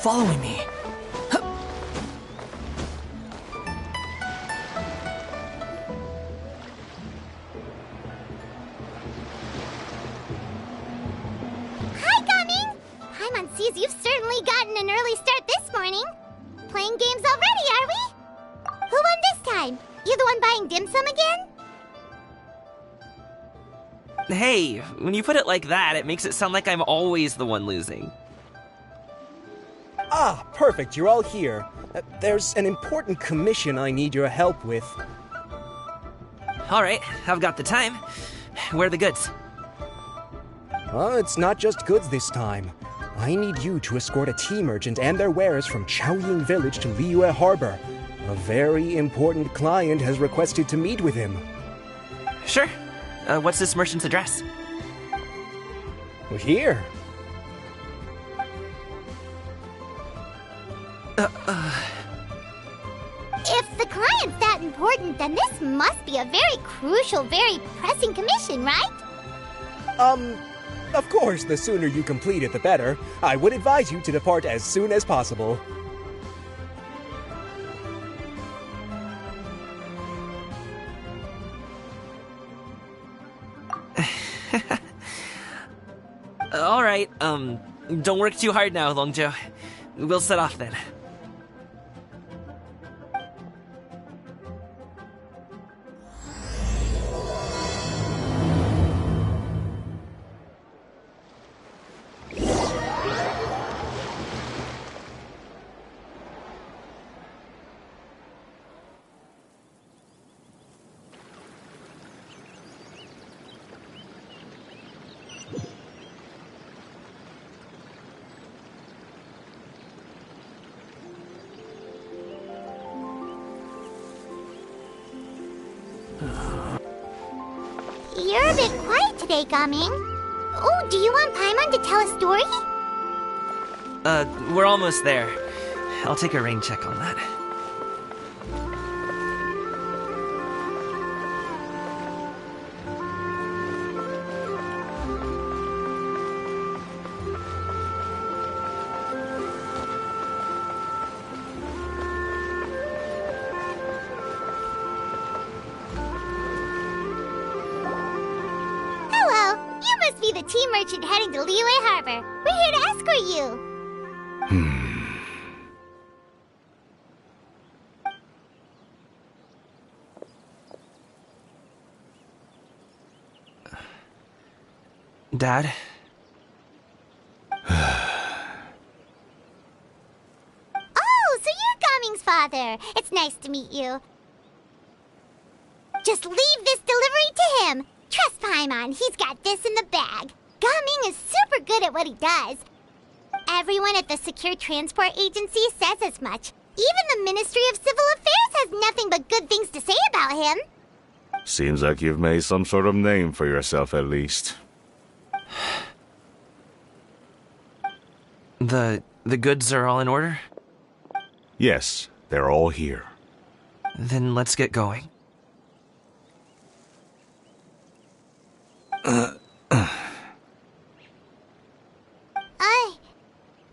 following me. Hi, Gumming! Paimon sees you've certainly gotten an early start this morning. Playing games already, are we? Who won this time? You the one buying dim sum again? Hey, when you put it like that, it makes it sound like I'm always the one losing. Ah, perfect, you're all here. There's an important commission I need your help with. Alright, I've got the time. Where are the goods? It's not just goods this time. I need you to escort a tea merchant and their wares from Chaoying Village to Liyue Harbor. A very important client has requested to meet with him. Sure. What's this merchant's address? Here. If the client's that important, then this must be a very crucial, very pressing commission, right? Of course, the sooner you complete it, the better. I would advise you to depart as soon as possible. Alright, don't work too hard now, Longzhou. We'll set off then. You're a bit quiet today, Gumming. Oh, do you want Paimon to tell a story? We're almost there. I'll take a rain check on that. Be the tea merchant heading to Liyue Harbor. We're here to escort you. Dad? Oh, so you're Gumming's father. It's nice to meet you. Just leave this delivery to him. Trust Paimon, he's got this in the bag. Gumming is super good at what he does. Everyone at the Secure Transport Agency says as much. Even the Ministry of Civil Affairs has nothing but good things to say about him. Seems like you've made some sort of name for yourself at least. The goods are all in order? Yes, they're all here. Then let's get going.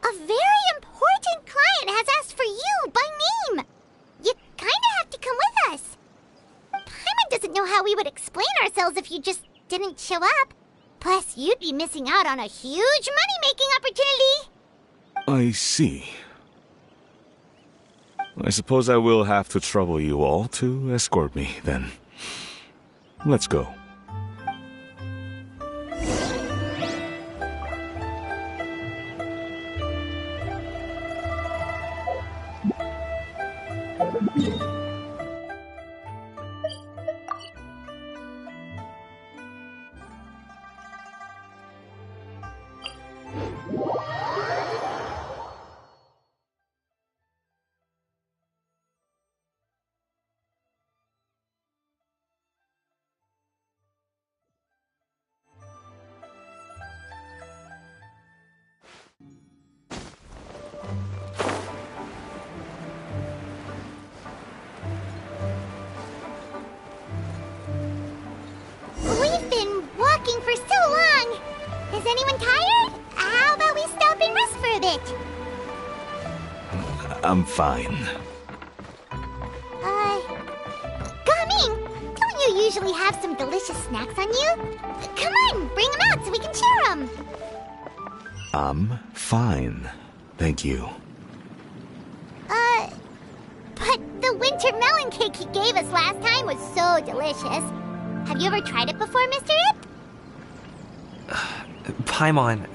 A very important client has asked for you by name. You kinda have to come with us. Paimon doesn't know how we would explain ourselves if you just didn't show up. Plus, you'd be missing out on a huge money-making opportunity. I see. I suppose I will have to trouble you all to escort me, then. Let's go. I'm fine. Gaming, don't you usually have some delicious snacks on you? Come on, bring them out so we can share them. I'm fine. Thank you. But the winter melon cake he gave us last time was so delicious. Have you ever tried it before, Mr. Ip? Paimon.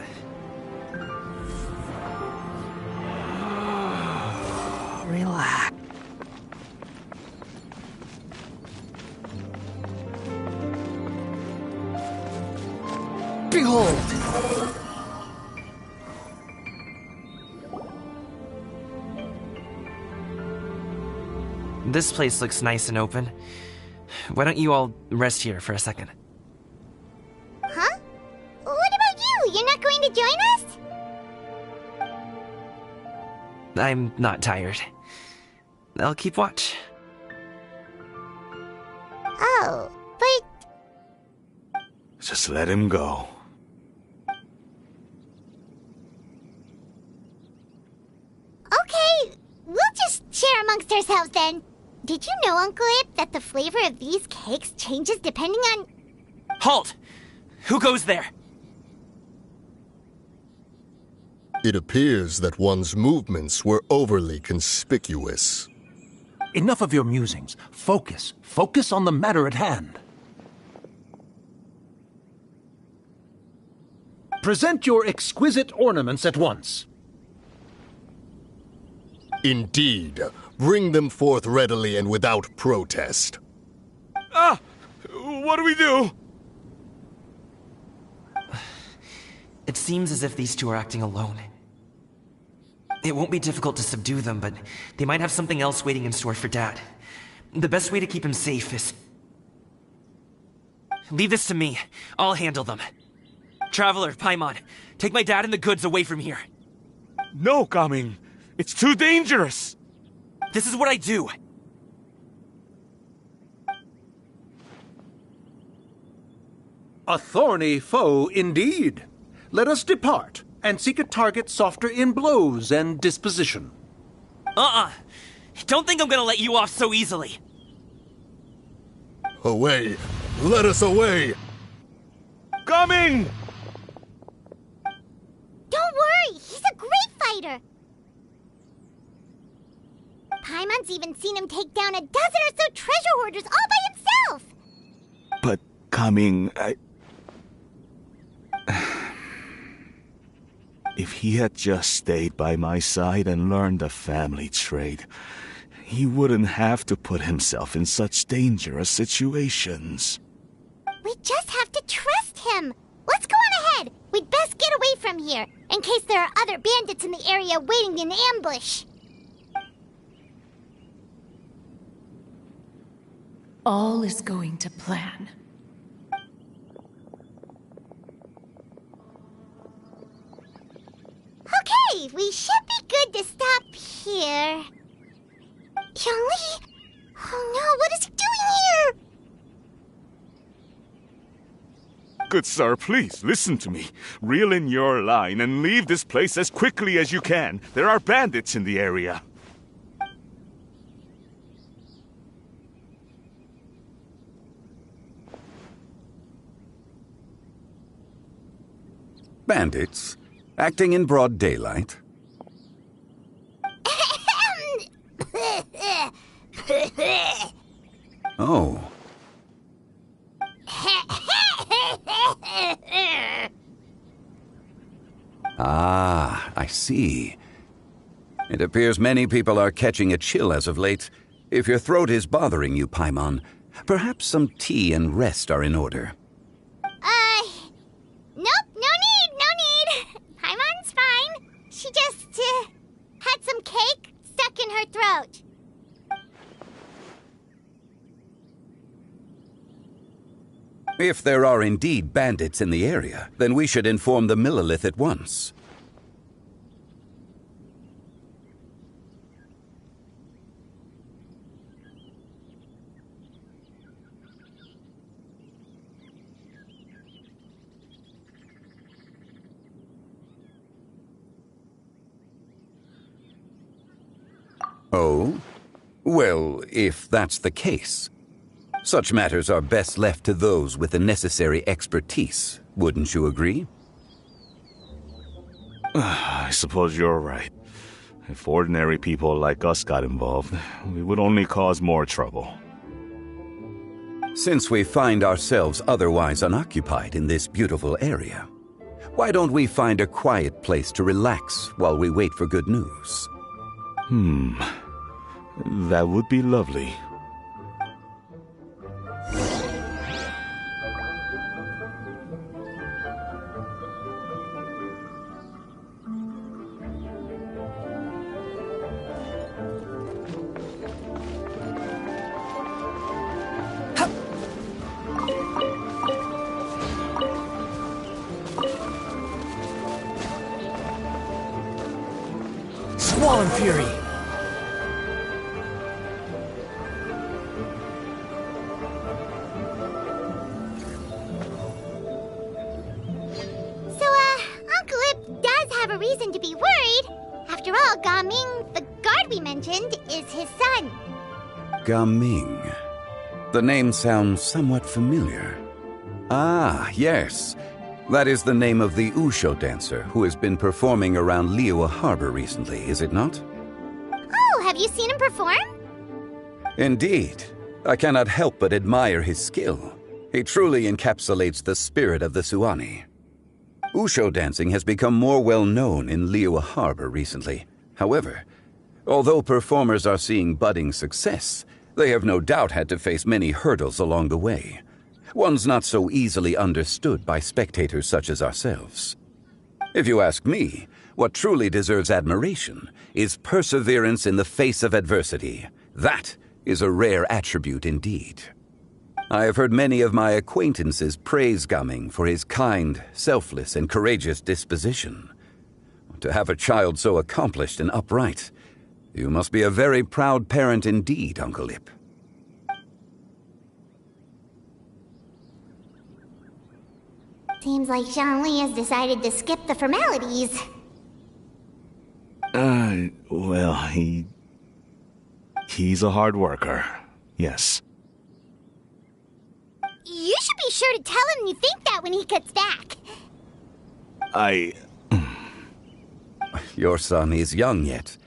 Relax. Behold! This place looks nice and open. Why don't you all rest here for a second? Huh? What about you? You're not going to join us? I'm not tired. I'll keep watch. Oh, but... Just let him go. Okay, we'll just share amongst ourselves then. Did you know, Uncle Ip, that the flavor of these cakes changes depending on... Halt! Who goes there? It appears that one's movements were overly conspicuous. Enough of your musings. Focus. Focus on the matter at hand. Present your exquisite ornaments at once. Indeed. Bring them forth readily and without protest. Ah! What do we do? It seems as if these two are acting alone. It won't be difficult to subdue them, but they might have something else waiting in store for Dad. The best way to keep him safe is... Leave this to me. I'll handle them. Traveler, Paimon, take my dad and the goods away from here. No, Gaming. It's too dangerous. This is what I do. A thorny foe indeed. Let us depart and seek a target softer in blows and disposition. Don't think I'm gonna let you off so easily. Away! Let us away! Gaming! Don't worry, he's a great fighter. Paimon's even seen him take down a dozen or so treasure hoarders all by himself. But, Gaming, If he had just stayed by my side and learned the family trade, he wouldn't have to put himself in such dangerous situations. We just have to trust him. Let's go on ahead. We'd best get away from here, in case there are other bandits in the area waiting in ambush. All is going to plan. Okay, we should be good to stop here. Yongli? Oh no, what is he doing here? Good sir, please, listen to me. Reel in your line and leave this place as quickly as you can. There are bandits in the area. Bandits? Acting in broad daylight? Oh. Ah, I see. It appears many people are catching a chill as of late. If your throat is bothering you, Paimon, perhaps some tea and rest are in order. Nope, no need. Paimon's fine. She just, had some cake stuck in her throat. If there are indeed bandits in the area, then we should inform the Millelith at once. Oh? Well, if that's the case, such matters are best left to those with the necessary expertise, wouldn't you agree? I suppose you're right. If ordinary people like us got involved, we would only cause more trouble. Since we find ourselves otherwise unoccupied in this beautiful area, why don't we find a quiet place to relax while we wait for good news? That would be lovely. Squall and Fury! So, Uncle Ip does have a reason to be worried. After all, Gaming, the guard we mentioned, is his son. Gaming. The name sounds somewhat familiar. Ah, yes. That is the name of the Usho dancer who has been performing around Liyue Harbor recently, is it not? Oh, have you seen him perform? Indeed. I cannot help but admire his skill. He truly encapsulates the spirit of the Suani. Usho dancing has become more well known in Liyue Harbor recently. However, although performers are seeing budding success, they have no doubt had to face many hurdles along the way. One's not so easily understood by spectators such as ourselves. If you ask me, what truly deserves admiration is perseverance in the face of adversity. That is a rare attribute indeed. I have heard many of my acquaintances praise Gaming for his kind, selfless, and courageous disposition. To have a child so accomplished and upright, you must be a very proud parent indeed, Uncle Ip. Seems like Zhongli has decided to skip the formalities. Well, he's a hard worker. Yes. You should be sure to tell him you think that when he gets back. Your son is young yet.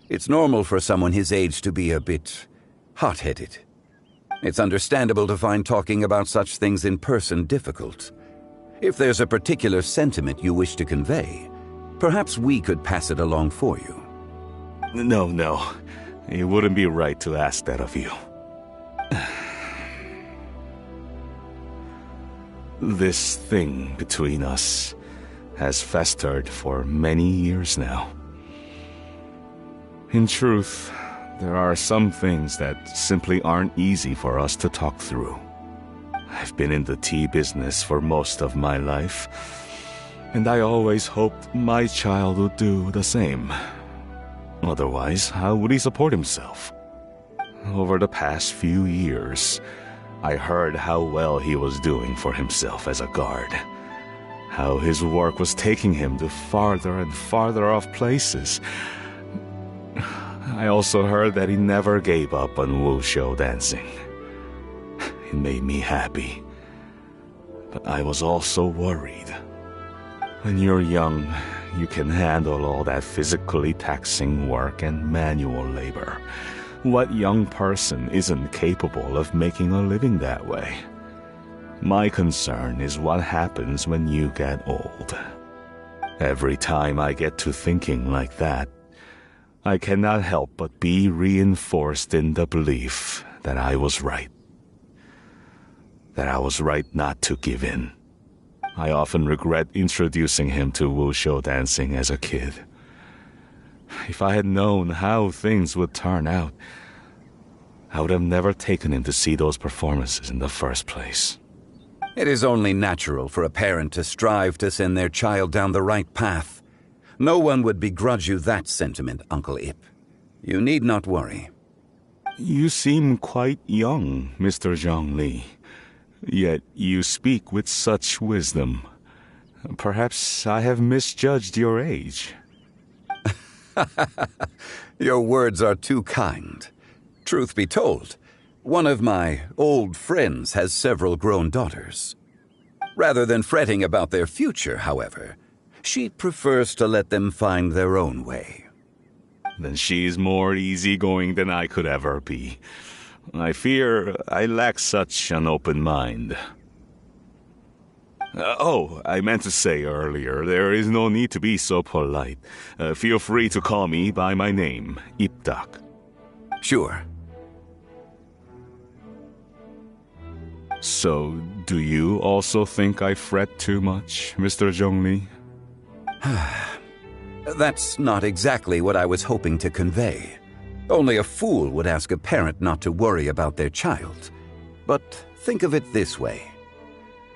It's normal for someone his age to be a bit hot-headed. It's understandable to find talking about such things in person difficult. If there's a particular sentiment you wish to convey, perhaps we could pass it along for you. No. It wouldn't be right to ask that of you. This thing between us has festered for many years now. In truth, there are some things that simply aren't easy for us to talk through. I've been in the tea business for most of my life, and I always hoped my child would do the same. Otherwise, how would he support himself? Over the past few years, I heard how well he was doing for himself as a guard. How his work was taking him to farther and farther off places. I also heard that he never gave up on wushu dancing. It made me happy. But I was also worried. When you're young, you can handle all that physically taxing work and manual labor. What young person isn't capable of making a living that way? My concern is what happens when you get old. Every time I get to thinking like that, I cannot help but be reinforced in the belief that I was right. That I was right not to give in. I often regret introducing him to wushu dancing as a kid. If I had known how things would turn out, I would have never taken him to see those performances in the first place. It is only natural for a parent to strive to send their child down the right path. No one would begrudge you that sentiment, Uncle Ip. You need not worry. You seem quite young, Mr. Zhongli. Yet you speak with such wisdom. Perhaps I have misjudged your age. Your words are too kind. Truth be told, one of my old friends has several grown daughters. Rather than fretting about their future, however, she prefers to let them find their own way. Then she's more easygoing than I could ever be. I fear I lack such an open mind. I meant to say earlier, there is no need to be so polite. Feel free to call me by my name, Ipdak. Sure. So, do you also think I fret too much, Mr. Zhongli? That's not exactly what I was hoping to convey. Only a fool would ask a parent not to worry about their child. But think of it this way.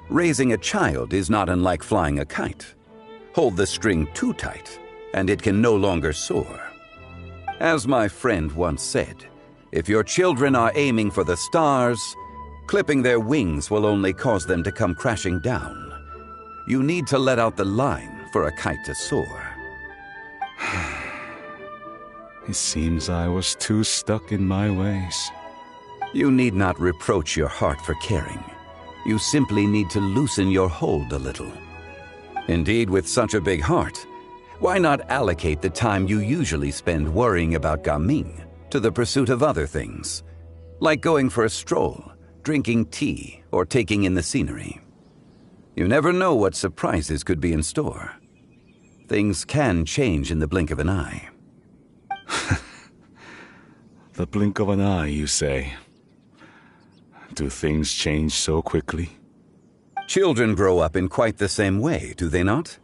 Raising a child is not unlike flying a kite. Hold the string too tight, and it can no longer soar. As my friend once said, if your children are aiming for the stars, clipping their wings will only cause them to come crashing down. You need to let out the line for a kite to soar. It seems I was too stuck in my ways. You need not reproach your heart for caring. You simply need to loosen your hold a little. Indeed, with such a big heart, why not allocate the time you usually spend worrying about Gaming to the pursuit of other things, like going for a stroll, drinking tea, or taking in the scenery? You never know what surprises could be in store. Things can change in the blink of an eye. The blink of an eye, you say? Do things change so quickly? Children grow up in quite the same way, do they not?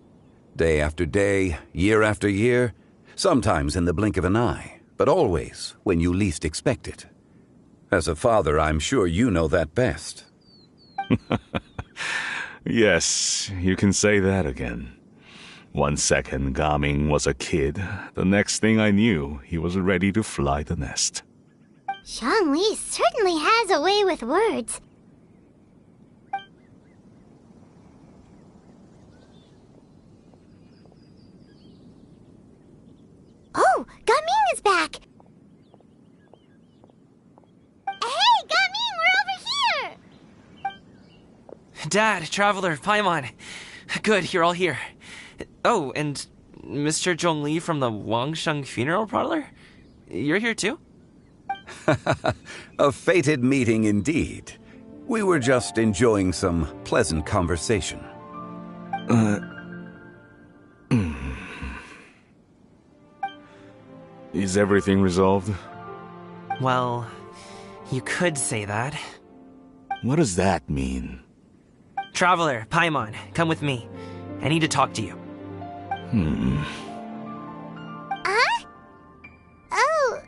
Day after day, year after year, sometimes in the blink of an eye, but always when you least expect it. As a father, I'm sure you know that best. Yes, you can say that again. 1 second Gaming was a kid, the next thing I knew, he was ready to fly the nest. Zhongli certainly has a way with words. Oh, Gaming is back! Hey, Gaming, we're over here! Dad, Traveler, Paimon. Good, you're all here. Oh, and Mr. Zhongli from the Wangsheng Funeral Parlor? You're here too? A fated meeting indeed. We were just enjoying some pleasant conversation. Is everything resolved? Well, you could say that. What does that mean? Traveler, Paimon, come with me. I need to talk to you. Huh? Oh,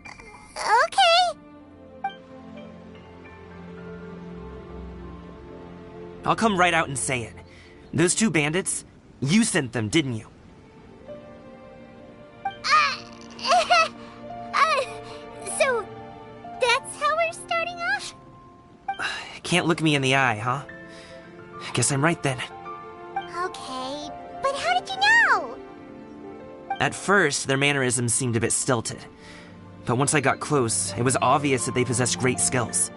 okay. I'll come right out and say it. Those two bandits, you sent them, didn't you? So, that's how we're starting off? Can't look me in the eye, huh? Guess I'm right then. Okay, but how did you know? At first, their mannerisms seemed a bit stilted. But once I got close, it was obvious that they possessed great skills.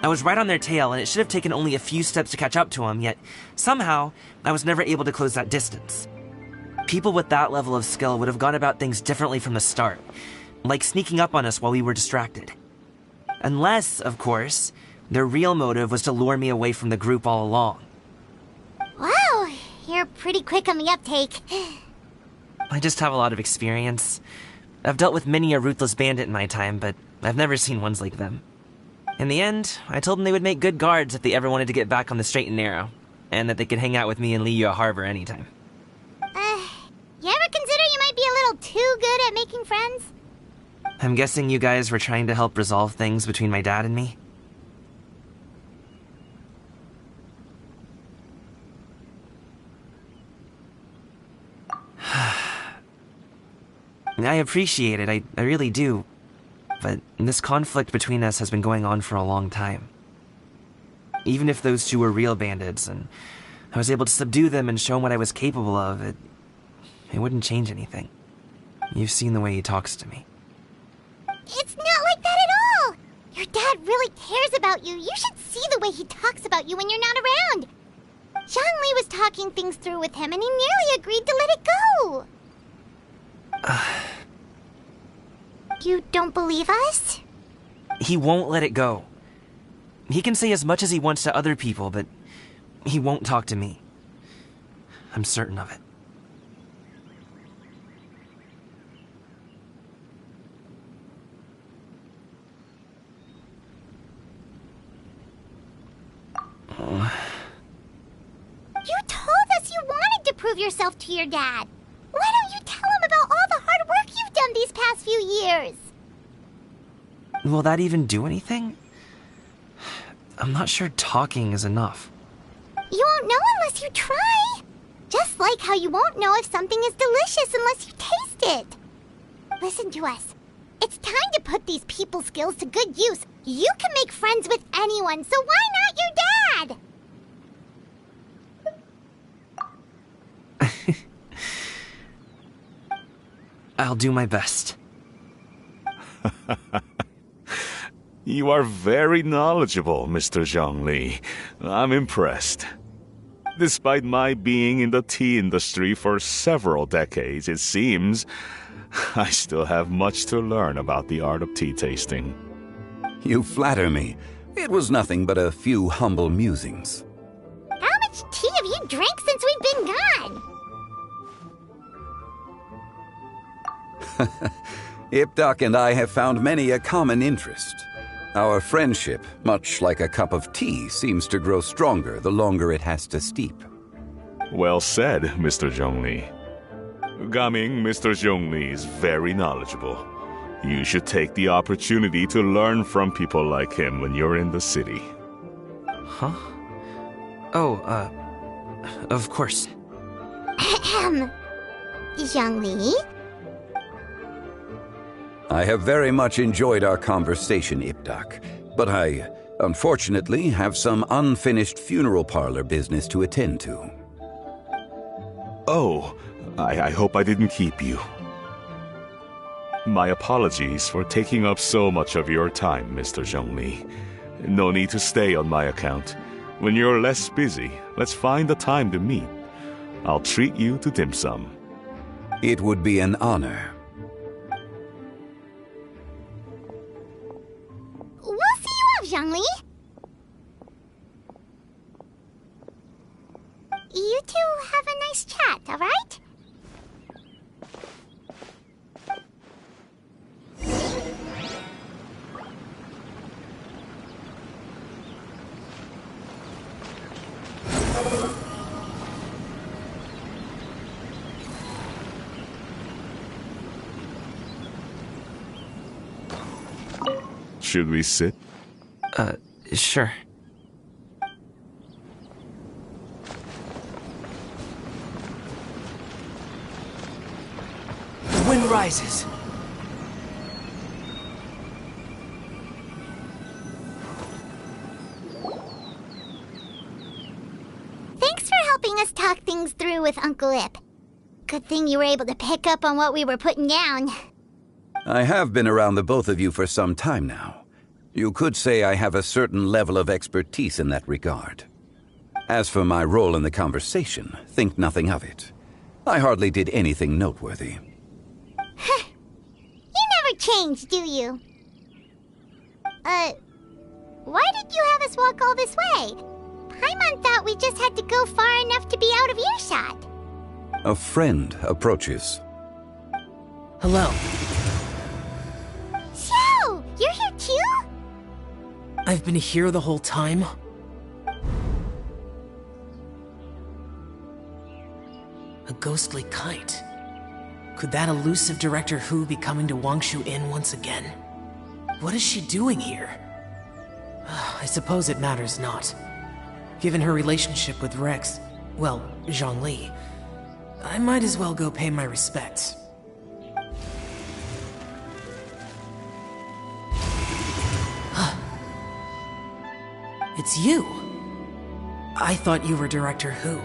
I was right on their tail, and it should have taken only a few steps to catch up to them, yet somehow, I was never able to close that distance. People with that level of skill would have gone about things differently from the start, like sneaking up on us while we were distracted. Unless, of course, their real motive was to lure me away from the group all along. Wow, you're pretty quick on the uptake. I just have a lot of experience. I've dealt with many a ruthless bandit in my time, but I've never seen ones like them. In the end, I told them they would make good guards if they ever wanted to get back on the straight and narrow, and that they could hang out with me in Liyue Harbor anytime. You ever consider you might be a little too good at making friends? I'm guessing you guys were trying to help resolve things between my dad and me? I appreciate it, I really do. But this conflict between us has been going on for a long time. Even if those two were real bandits, and I was able to subdue them and show them what I was capable of, it wouldn't change anything. You've seen the way he talks to me. It's not like that at all! Your dad really cares about you. You should see the way he talks about you when you're not around. Zhongli was talking things through with him, and he nearly agreed to let it go. You don't believe us? He won't let it go. He can say as much as he wants to other people, but he won't talk to me. I'm certain of it. You told us you wanted to prove yourself to your dad. Why don't you tell him about all the hard work you've done these past few years? Will that even do anything? I'm not sure talking is enough. You won't know unless you try. Just like how you won't know if something is delicious unless you taste it. Listen to us. It's time to put these people skills to good use. You can make friends with anyone, so why not your dad? I'll do my best. You are very knowledgeable, Mr. Zhongli. I'm impressed. Despite my being in the tea industry for several decades, it seems I still have much to learn about the art of tea tasting. You flatter me. It was nothing but a few humble musings. How much tea have you drank since we've been gone? Ipdak and I have found many a common interest. Our friendship, much like a cup of tea, seems to grow stronger the longer it has to steep. Well said, Mr. Zhongli. Gaming, Mr. Zhongli is very knowledgeable. You should take the opportunity to learn from people like him when you're in the city. Huh? Oh, of course. Ahem. Zhongli? I have very much enjoyed our conversation, Ipdak, but I, unfortunately, have some unfinished funeral parlor business to attend to. Oh, I hope I didn't keep you. My apologies for taking up so much of your time, Mr. Zhongli. No need to stay on my account. When you're less busy, let's find a time to meet. I'll treat you to dim sum. It would be an honor. We'll see you off, Zhongli. You two have a nice chat, all right? Should we sit? Sure. The wind rises. Thanks for helping us talk things through with Uncle Ip. Good thing you were able to pick up on what we were putting down. I have been around the both of you for some time now. You could say I have a certain level of expertise in that regard. As for my role in the conversation, think nothing of it. I hardly did anything noteworthy. You never change, do you? Why did you have us walk all this way? Paimon thought we just had to go far enough to be out of earshot. A friend approaches. Hello. So, you're here too? I've been here the whole time. A ghostly kite. Could that elusive Director Hu be coming to Wangshu Inn once again? What is she doing here? I suppose it matters not. Given her relationship with Rex, well, Zhongli, I might as well go pay my respects. It's you! I thought you were Director Hu.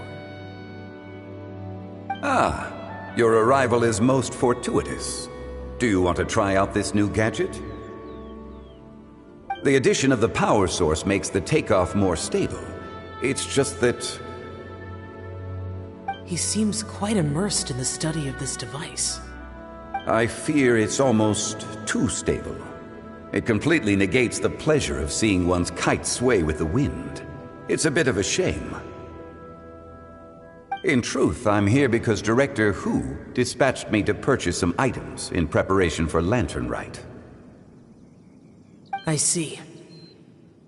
Ah, Your arrival is most fortuitous. Do you want to try out this new gadget? The addition of the power source makes the takeoff more stable. It's just that... He seems quite immersed in the study of this device. I fear it's almost too stable. It completely negates the pleasure of seeing one's kite sway with the wind. It's a bit of a shame. In truth, I'm here because Director Hu dispatched me to purchase some items in preparation for Lantern Rite. I see.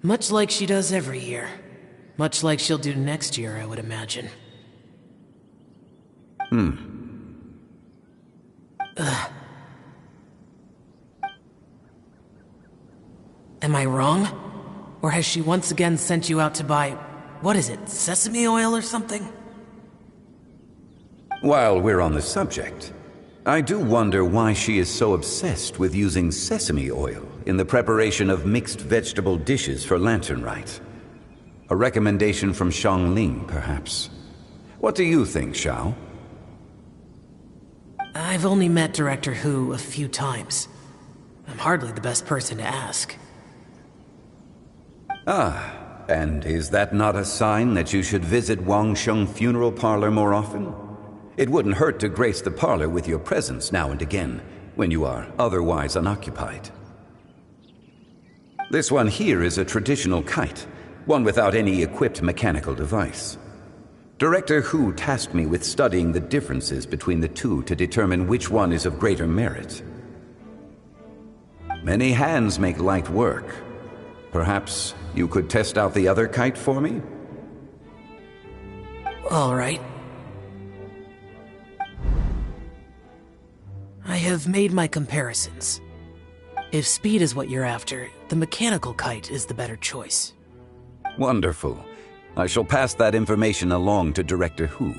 Much like she does every year. Much like she'll do next year, I would imagine. Am I wrong? Or has she once again sent you out to buy... what is it, sesame oil or something? While we're on the subject, I do wonder why she is so obsessed with using sesame oil in the preparation of mixed vegetable dishes for Lantern Rite. A recommendation from Xiangling, perhaps. What do you think, Xiao? I've only met Director Hu a few times. I'm hardly the best person to ask. And is that not a sign that you should visit Wangsheng Funeral Parlor more often? It wouldn't hurt to grace the parlor with your presence now and again, when you are otherwise unoccupied. This one here is a traditional kite, one without any equipped mechanical device. Director Hu tasked me with studying the differences between the two to determine which one is of greater merit. Many hands make light work. Perhaps you could test out the other kite for me? All right. I have made my comparisons. If speed is what you're after, the mechanical kite is the better choice. Wonderful. I shall pass that information along to Director Hu.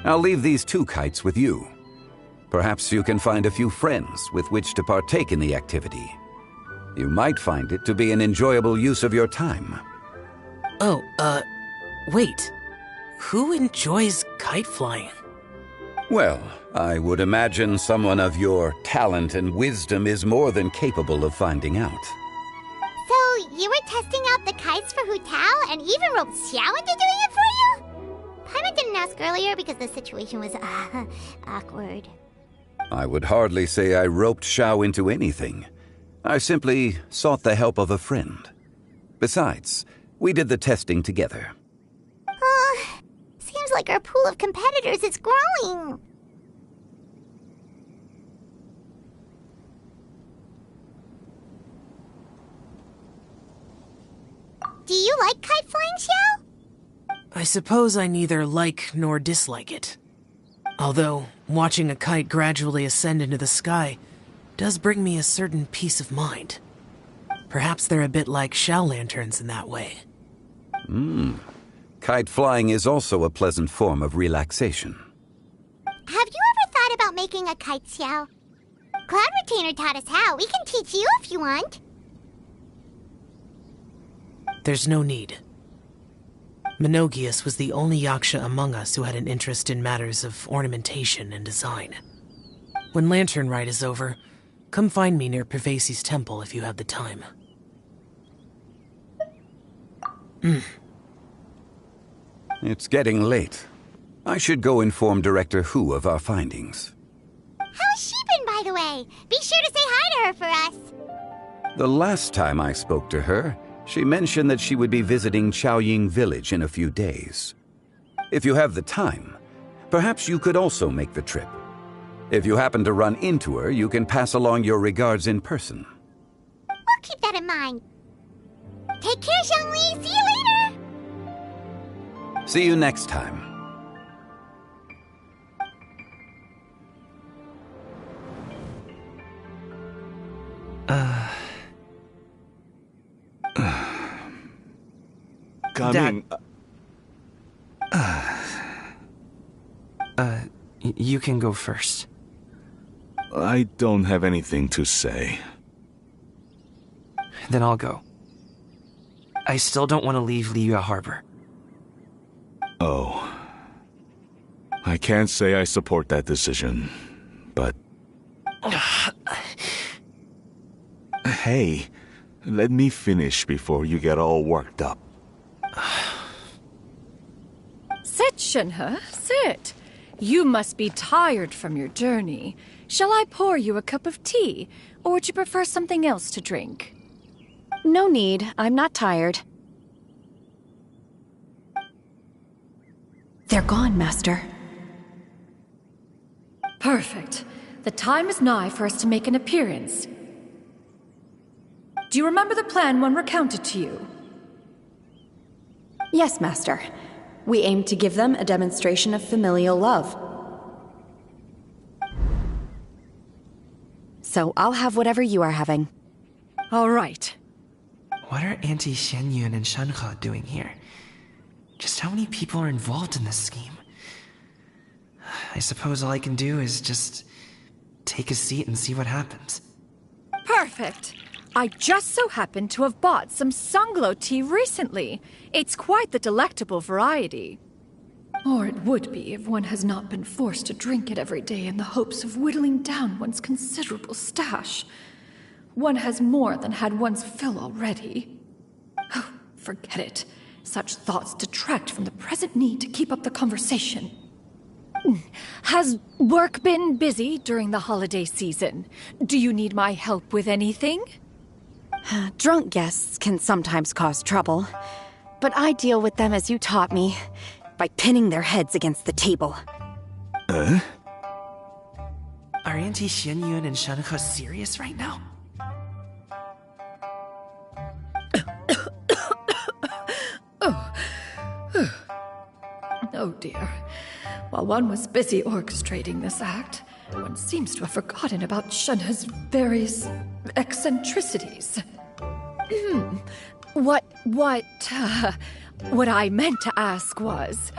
I'll leave these two kites with you. Perhaps you can find a few friends with which to partake in the activity. You might find it to be an enjoyable use of your time. Oh, wait. Who enjoys kite flying? Well, I would imagine someone of your talent and wisdom is more than capable of finding out. So, you were testing out the kites for Hu Tao and even roped Xiao into doing it for you? Paimon didn't ask earlier because the situation was, awkward. I would hardly say I roped Xiao into anything. I simply sought the help of a friend. Besides, we did the testing together. Seems like our pool of competitors is growing. Do you like kite flying, Xiao? I suppose I neither like nor dislike it. Although, watching a kite gradually ascend into the sky does bring me a certain peace of mind. Perhaps they're a bit like shell lanterns in that way. Kite flying is also a pleasant form of relaxation. Have you ever thought about making a kite, Xiao? Cloud Retainer taught us how. We can teach you if you want. There's no need. Menogius was the only Yaksha among us who had an interest in matters of ornamentation and design. When Lantern Rite is over, come find me near Pervasi's temple if you have the time. It's getting late. I should go inform Director Hu of our findings. How's she been, by the way? Be sure to say hi to her for us. The last time I spoke to her, she mentioned that she would be visiting Chaoying Village in a few days. If you have the time, perhaps you could also make the trip. If you happen to run into her, you can pass along your regards in person. We'll keep that in mind. Take care, Xiangli. See you later. See you next time. Coming. You can go first. I don't have anything to say. Then I'll go. I still don't want to leave Liyue Harbor. Oh. I can't say I support that decision, but... Hey, let me finish before you get all worked up. Sit, Shenhe, sit. You must be tired from your journey. Shall I pour you a cup of tea, or would you prefer something else to drink? No need. I'm not tired. They're gone, Master. Perfect. The time is nigh for us to make an appearance. Do you remember the plan when recounted to you? Yes, Master. We aim to give them a demonstration of familial love. So I'll have whatever you are having. All right. What are Auntie Xianyun and Shenhe doing here? Just how many people are involved in this scheme? I suppose all I can do is just take a seat and see what happens. Perfect. I just so happen to have bought some Sunglow tea recently. It's quite the delectable variety. Or it would be if one has not been forced to drink it every day in the hopes of whittling down one's considerable stash. One has more than had one's fill already. Oh, forget it. Such thoughts detract from the present need to keep up the conversation. Has work been busy during the holiday season? Do you need my help with anything? Drunk guests can sometimes cause trouble, but I deal with them as you taught me, by pinning their heads against the table. Are Auntie Xianyun and Shenhe serious right now? Oh dear. While one was busy orchestrating this act, one seems to have forgotten about Shenhe's various eccentricities. What I meant to ask was,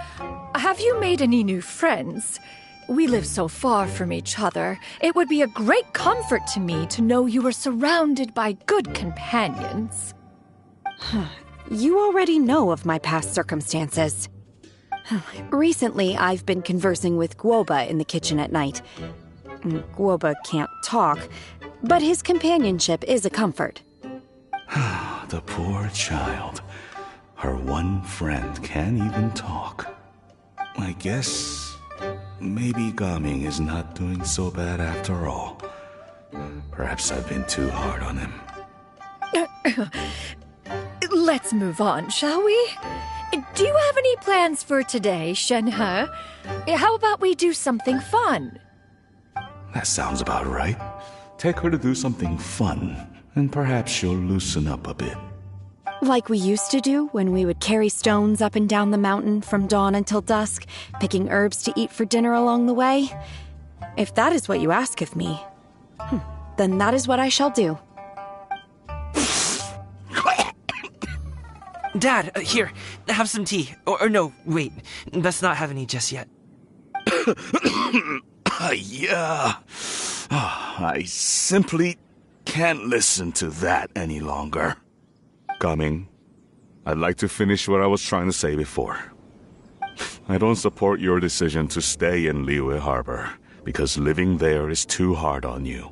have you made any new friends? We live so far from each other. It would be a great comfort to me to know you were surrounded by good companions. You already know of my past circumstances. Recently, I've been conversing with Guoba in the kitchen at night. Guoba can't talk, but his companionship is a comfort. The poor child. Her one friend can't even talk. I guess maybe Gaming is not doing so bad after all. Perhaps I've been too hard on him. Let's move on, shall we? Do you have any plans for today, Shenhe? How about we do something fun? That sounds about right. Take her to do something fun, and perhaps she'll loosen up a bit. Like we used to do when we would carry stones up and down the mountain from dawn until dusk, picking herbs to eat for dinner along the way? If that is what you ask of me, then that is what I shall do. Dad, here, have some tea. Or no, wait, let's not have any just yet. Yeah. I simply can't listen to that any longer. Gaming, I'd like to finish what I was trying to say before. I don't support your decision to stay in Liyue Harbor, because living there is too hard on you.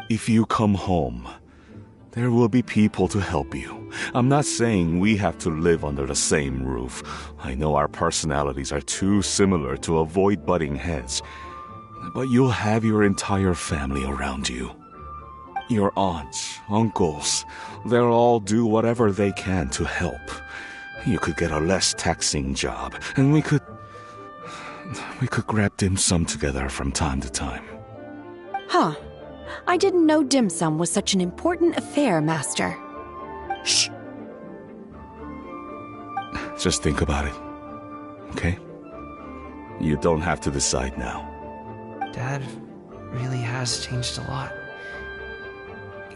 If you come home, there will be people to help you. I'm not saying we have to live under the same roof. I know our personalities are too similar to avoid butting heads. But you'll have your entire family around you. Your aunts, uncles, they'll all do whatever they can to help. You could get a less taxing job, and we could grab dim sum together from time to time. Huh. I didn't know dim sum was such an important affair, Master. Shh. Just think about it, okay? You don't have to decide now. Dad really has changed a lot.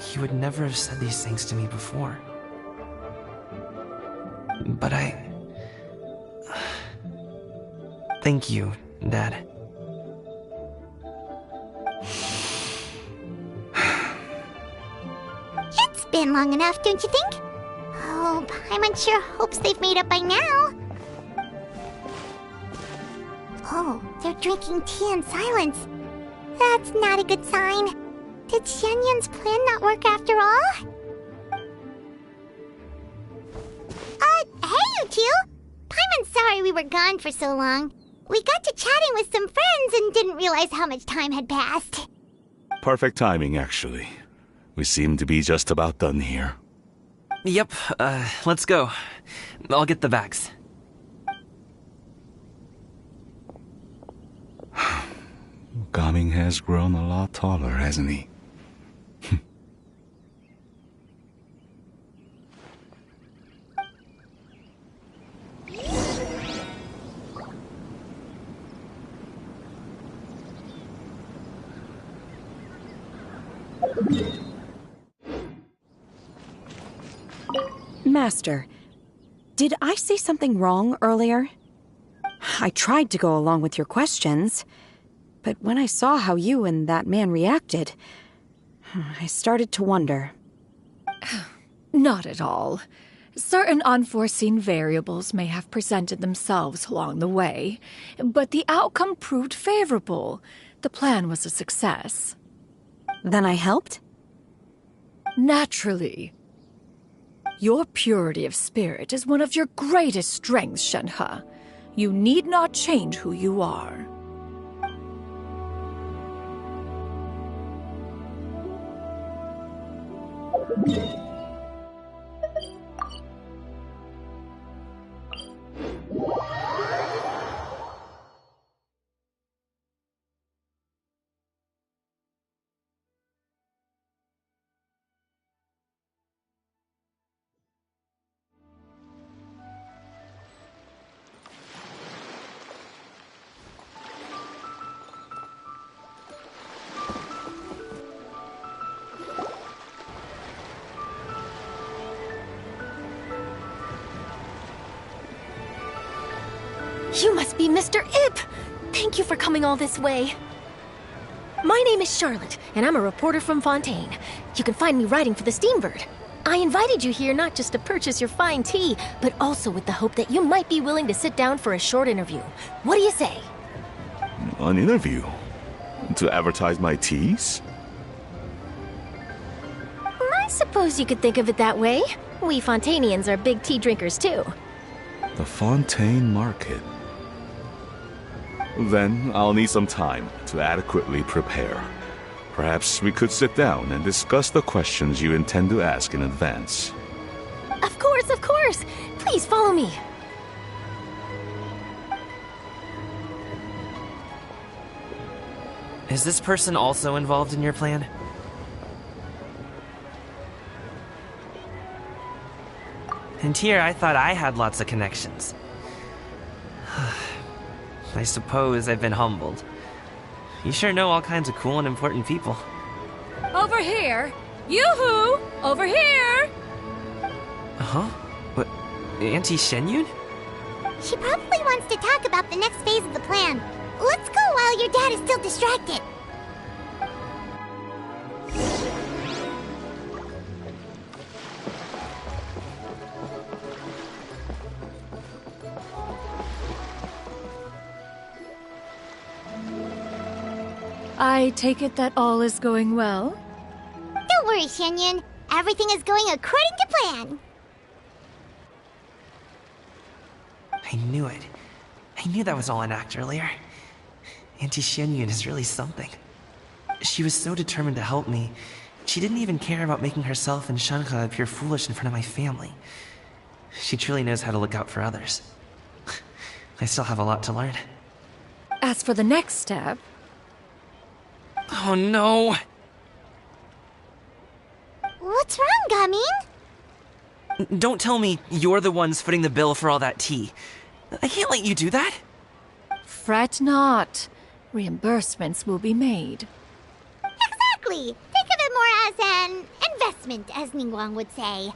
He would never have said these things to me before. But thank you, Dad. It's been long enough, don't you think? Oh, Paimon sure hopes they've made up by now. Oh, they're drinking tea in silence. That's not a good sign. Did Xianyun's plan not work after all? Hey you two! Paimon's sorry we were gone for so long. We got to chatting with some friends and didn't realize how much time had passed. Perfect timing, actually. We seem to be just about done here. Yep, let's go. I'll get the bags. Gaming has grown a lot taller, hasn't he? Master, did I say something wrong earlier? I tried to go along with your questions, but when I saw how you and that man reacted, I started to wonder. Not at all. Certain unforeseen variables may have presented themselves along the way, but the outcome proved favorable. The plan was a success. Then I helped? Naturally. Your purity of spirit is one of your greatest strengths, Shenhe. You need not change who you are. You must be Mr. Ip! Thank you for coming all this way. My name is Charlotte, and I'm a reporter from Fontaine. You can find me writing for the Steambird. I invited you here not just to purchase your fine tea, but also with the hope that you might be willing to sit down for a short interview. What do you say? An interview? To advertise my teas? I suppose you could think of it that way. We Fontainians are big tea drinkers, too. The Fontaine Market. Then I'll need some time to adequately prepare. Perhaps we could sit down and discuss the questions you intend to ask in advance. Of course, of course! Please follow me. Is this person also involved in your plan? And here I thought I had lots of connections. I suppose I've been humbled. You sure know all kinds of cool and important people. Over here! Yoo-hoo! Over here! Huh? What? Auntie Shenyun? She probably wants to talk about the next phase of the plan. Let's go while your dad is still distracted. I take it that all is going well? Don't worry, Shenyun. Everything is going according to plan. I knew it. I knew that was all an act earlier. Auntie Shenyun is really something. She was so determined to help me. She didn't even care about making herself and Shenhe appear foolish in front of my family. She truly knows how to look out for others. I still have a lot to learn. As for the next step... Oh no! What's wrong, Gaming? Don't tell me you're the ones footing the bill for all that tea. I can't let you do that. Fret not. Reimbursements will be made. Exactly! Think of it more as an investment, as Ningguang would say.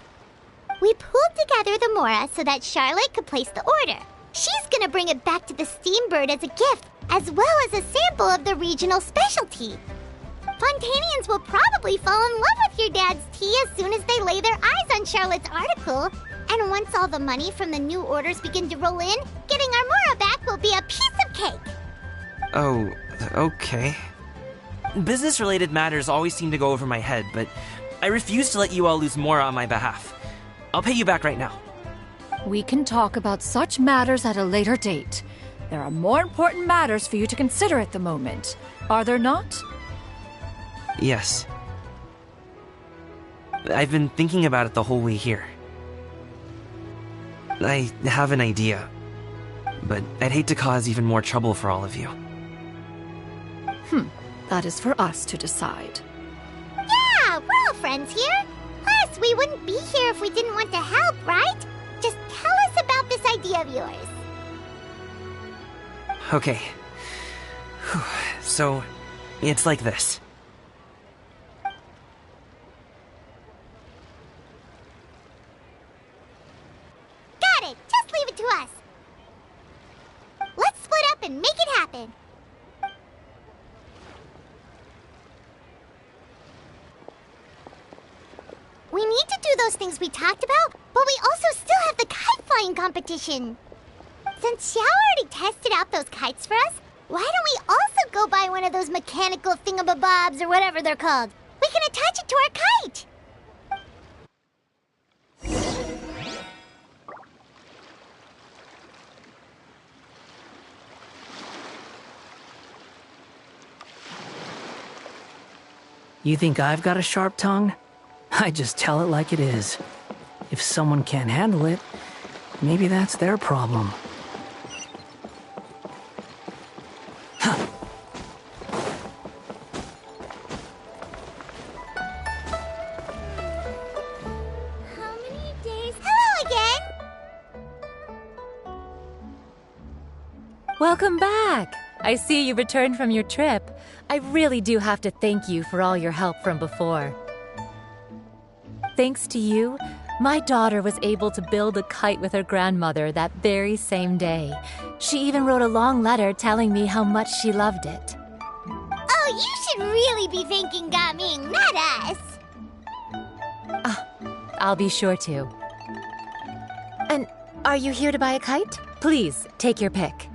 We pooled together the Mora so that Charlotte could place the order. She's gonna bring it back to the Steambird as a gift, as well as a sample of the regional specialty. Fontainians will probably fall in love with your dad's tea as soon as they lay their eyes on Charlotte's article. And once all the money from the new orders begin to roll in, getting our Mora back will be a piece of cake. Oh, okay. Business-related matters always seem to go over my head, but I refuse to let you all lose Mora on my behalf. I'll pay you back right now. We can talk about such matters at a later date. There are more important matters for you to consider at the moment, are there not? Yes. I've been thinking about it the whole way here. I have an idea, but I'd hate to cause even more trouble for all of you. That is for us to decide. Yeah, we're all friends here. Plus, we wouldn't be here if we didn't want to help, right? Just tell us about this idea of yours. Okay. So, it's like this. Got it! Just leave it to us. Let's split up and make it happen. We need to do those things we talked about, but we also still have the kite flying competition. Since Xiao already tested out those kites for us, why don't we also go buy one of those mechanical thingamabobs or whatever they're called? We can attach it to our kite. You think I've got a sharp tongue? I just tell it like it is. If someone can't handle it, maybe that's their problem. How many days? Hello again! Welcome back! I see you returned from your trip. I really do have to thank you for all your help from before. Thanks to you, my daughter was able to build a kite with her grandmother that very same day. She even wrote a long letter telling me how much she loved it. Oh, you should really be thanking Gaming, not us. I'll be sure to. And are you here to buy a kite? Please, take your pick.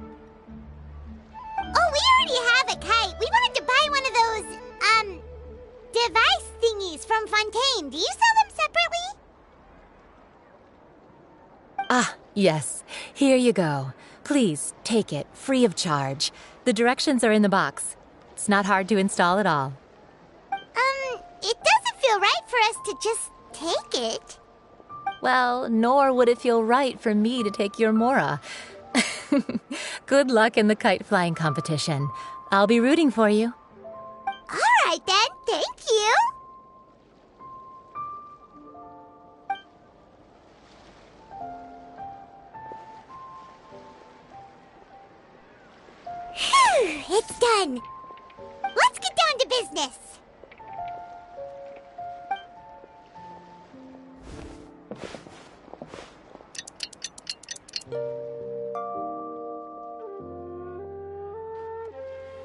Oh, we already have a kite. We wanted to buy one of those, device thingies from Fontaine. Do you sell them separately? Ah, yes. Here you go. Please, take it, free of charge. The directions are in the box. It's not hard to install at all. It doesn't feel right for us to just take it. Well, nor would it feel right for me to take your Mora. Good luck in the kite flying competition. I'll be rooting for you. All right then, thank you. Phew, it's done. Let's get down to business.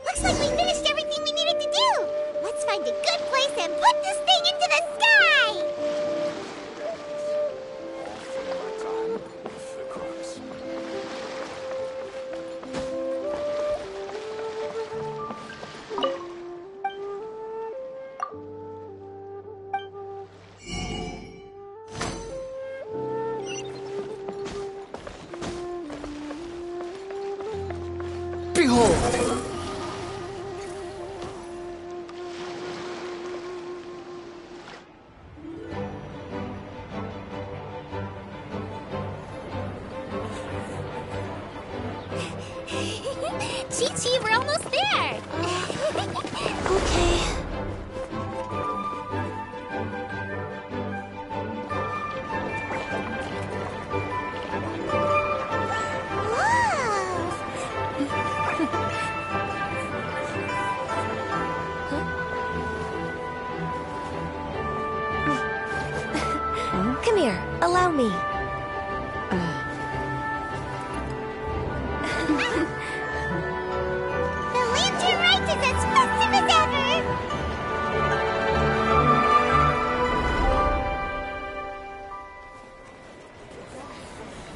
Looks like we finished everything we needed to do. Let's find a good place and put this thing into the sky. Behold! Chi-Chi, we're almost there. Okay. Come here, allow me. The lantern rite is as festive as ever.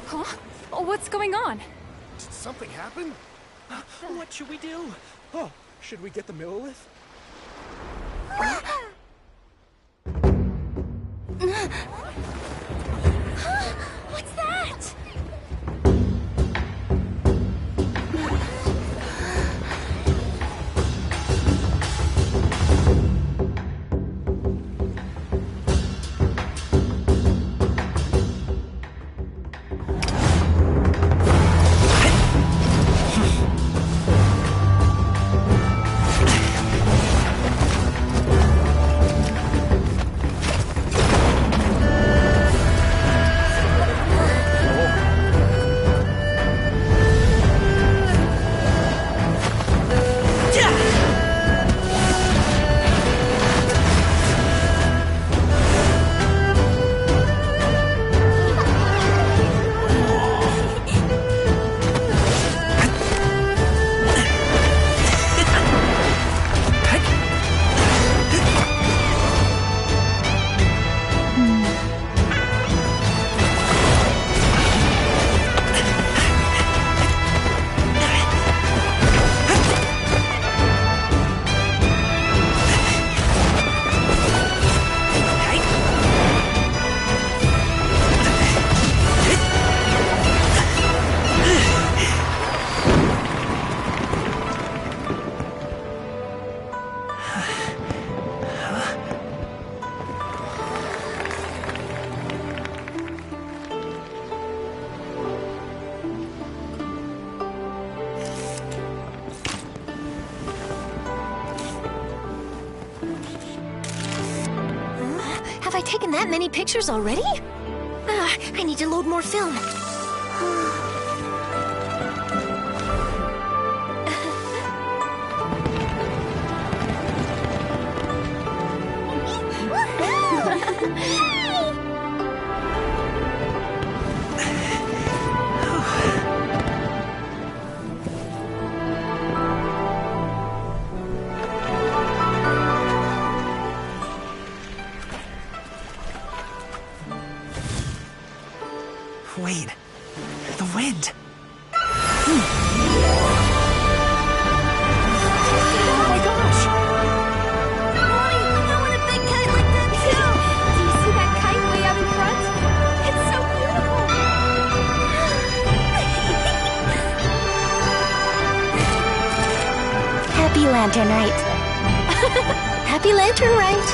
Huh? Oh, what's going on? Did something happen? What should we do? Oh, should we get the Millilith? What's that? Have I taken that many pictures already? I need to load more film. Wait, the wind. Oh my gosh! Mommy, I want a big kite like that too! Do you see that kite way out in front? It's so beautiful! Happy Lantern Rite. Happy Lantern Rite!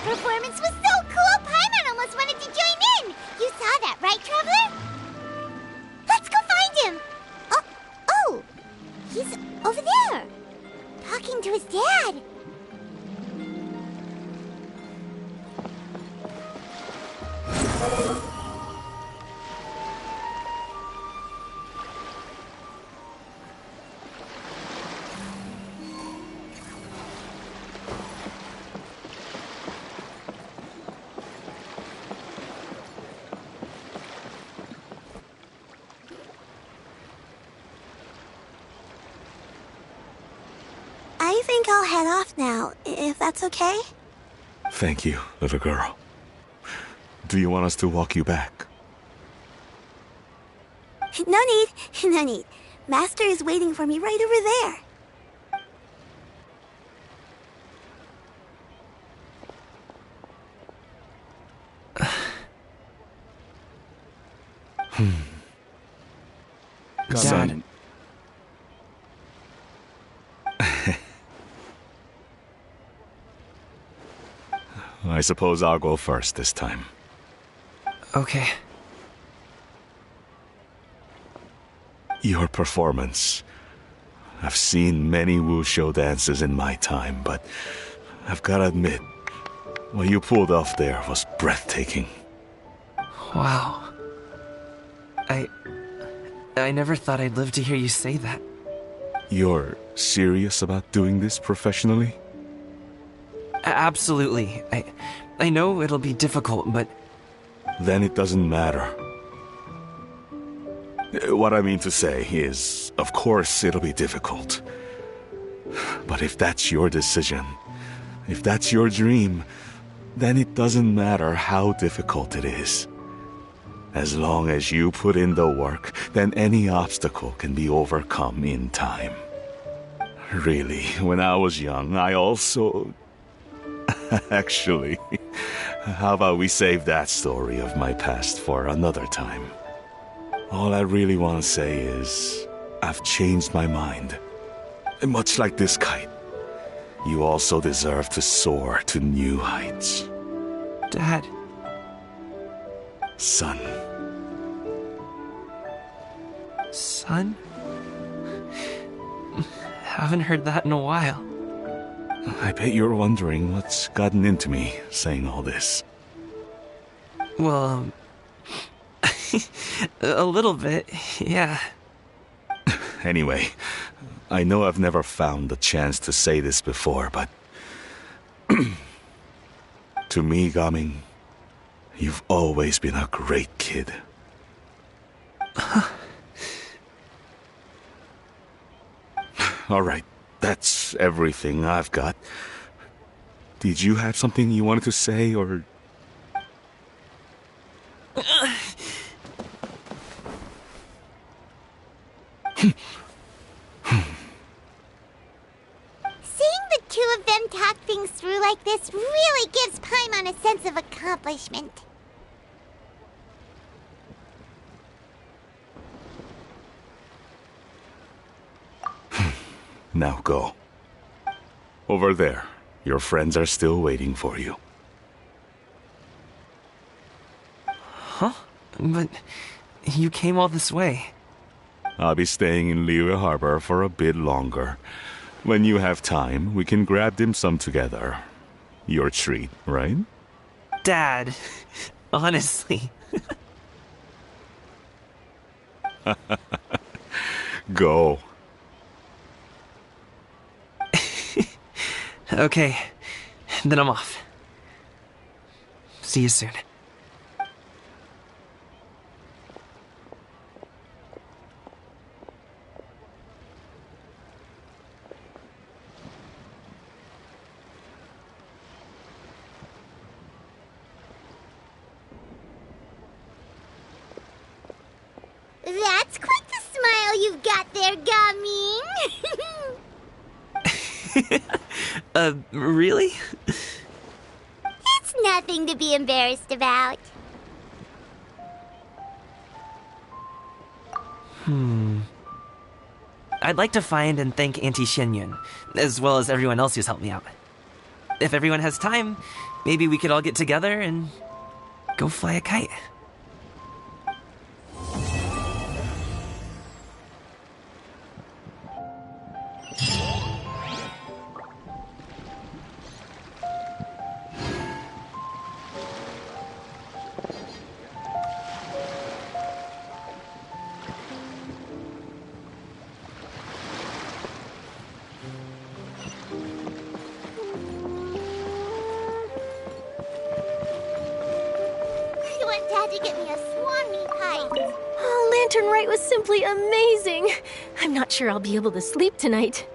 Performance was so cool, Paimon almost wanted to join in! You saw that, right, Traveler? Let's go find him! Oh! He's over there! Talking to his dad! I think I'll head off now, if that's okay? Thank you, little girl. Do you want us to walk you back? No need, no need. Master is waiting for me right over there. Son. I suppose I'll go first this time. Okay. Your performance. I've seen many wushou dances in my time, but I've got to admit, what you pulled off there was breathtaking. Wow. I never thought I'd live to hear you say that. You're serious about doing this professionally? Absolutely. I know it'll be difficult, but... Then it doesn't matter. What I mean to say is, of course it'll be difficult. But if that's your decision, if that's your dream, then it doesn't matter how difficult it is. As long as you put in the work, then any obstacle can be overcome in time. Really, when I was young, I also... Actually, how about we save that story of my past for another time? All I really want to say is, I've changed my mind. Much like this kite, you also deserve to soar to new heights. Dad. Son. Son? Haven't heard that in a while. I bet you're wondering what's gotten into me saying all this. Well, a little bit, yeah. Anyway, I know I've never found the chance to say this before, but... to me, Gaming, you've always been a great kid. Alright, that's everything I've got. Did you have something you wanted to say, or... Seeing the two of them talk things through like this really gives Paimon a sense of accomplishment. Now go. Over there. Your friends are still waiting for you. Huh? But you came all this way. I'll be staying in Liyue Harbor for a bit longer. When you have time, we can grab dim sum together. Your treat, right? Dad, honestly. Go. Okay, then I'm off. See you soon. That's quite the smile you've got there, Gaming. Really? It's nothing to be embarrassed about. I'd like to find and thank Auntie Xianyun, as well as everyone else who's helped me out. If everyone has time, maybe we could all get together and go fly a kite. To get me a swan-meat kite. Oh, Lantern Rite was simply amazing. I'm not sure I'll be able to sleep tonight.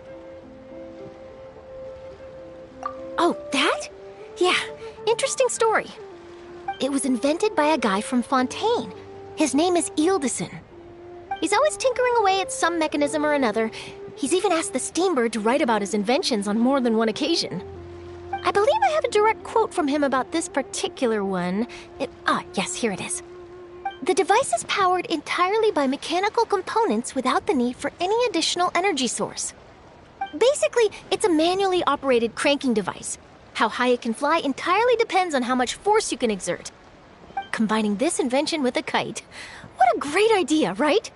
Oh, that? Yeah, interesting story. It was invented by a guy from Fontaine. His name is Ildison. He's always tinkering away at some mechanism or another. He's even asked the Steambird to write about his inventions on more than one occasion. I believe I have a direct quote from him about this particular one. Yes, here it is. The device is powered entirely by mechanical components without the need for any additional energy source. Basically, it's a manually operated cranking device. How high it can fly entirely depends on how much force you can exert. Combining this invention with a kite. What a great idea, right?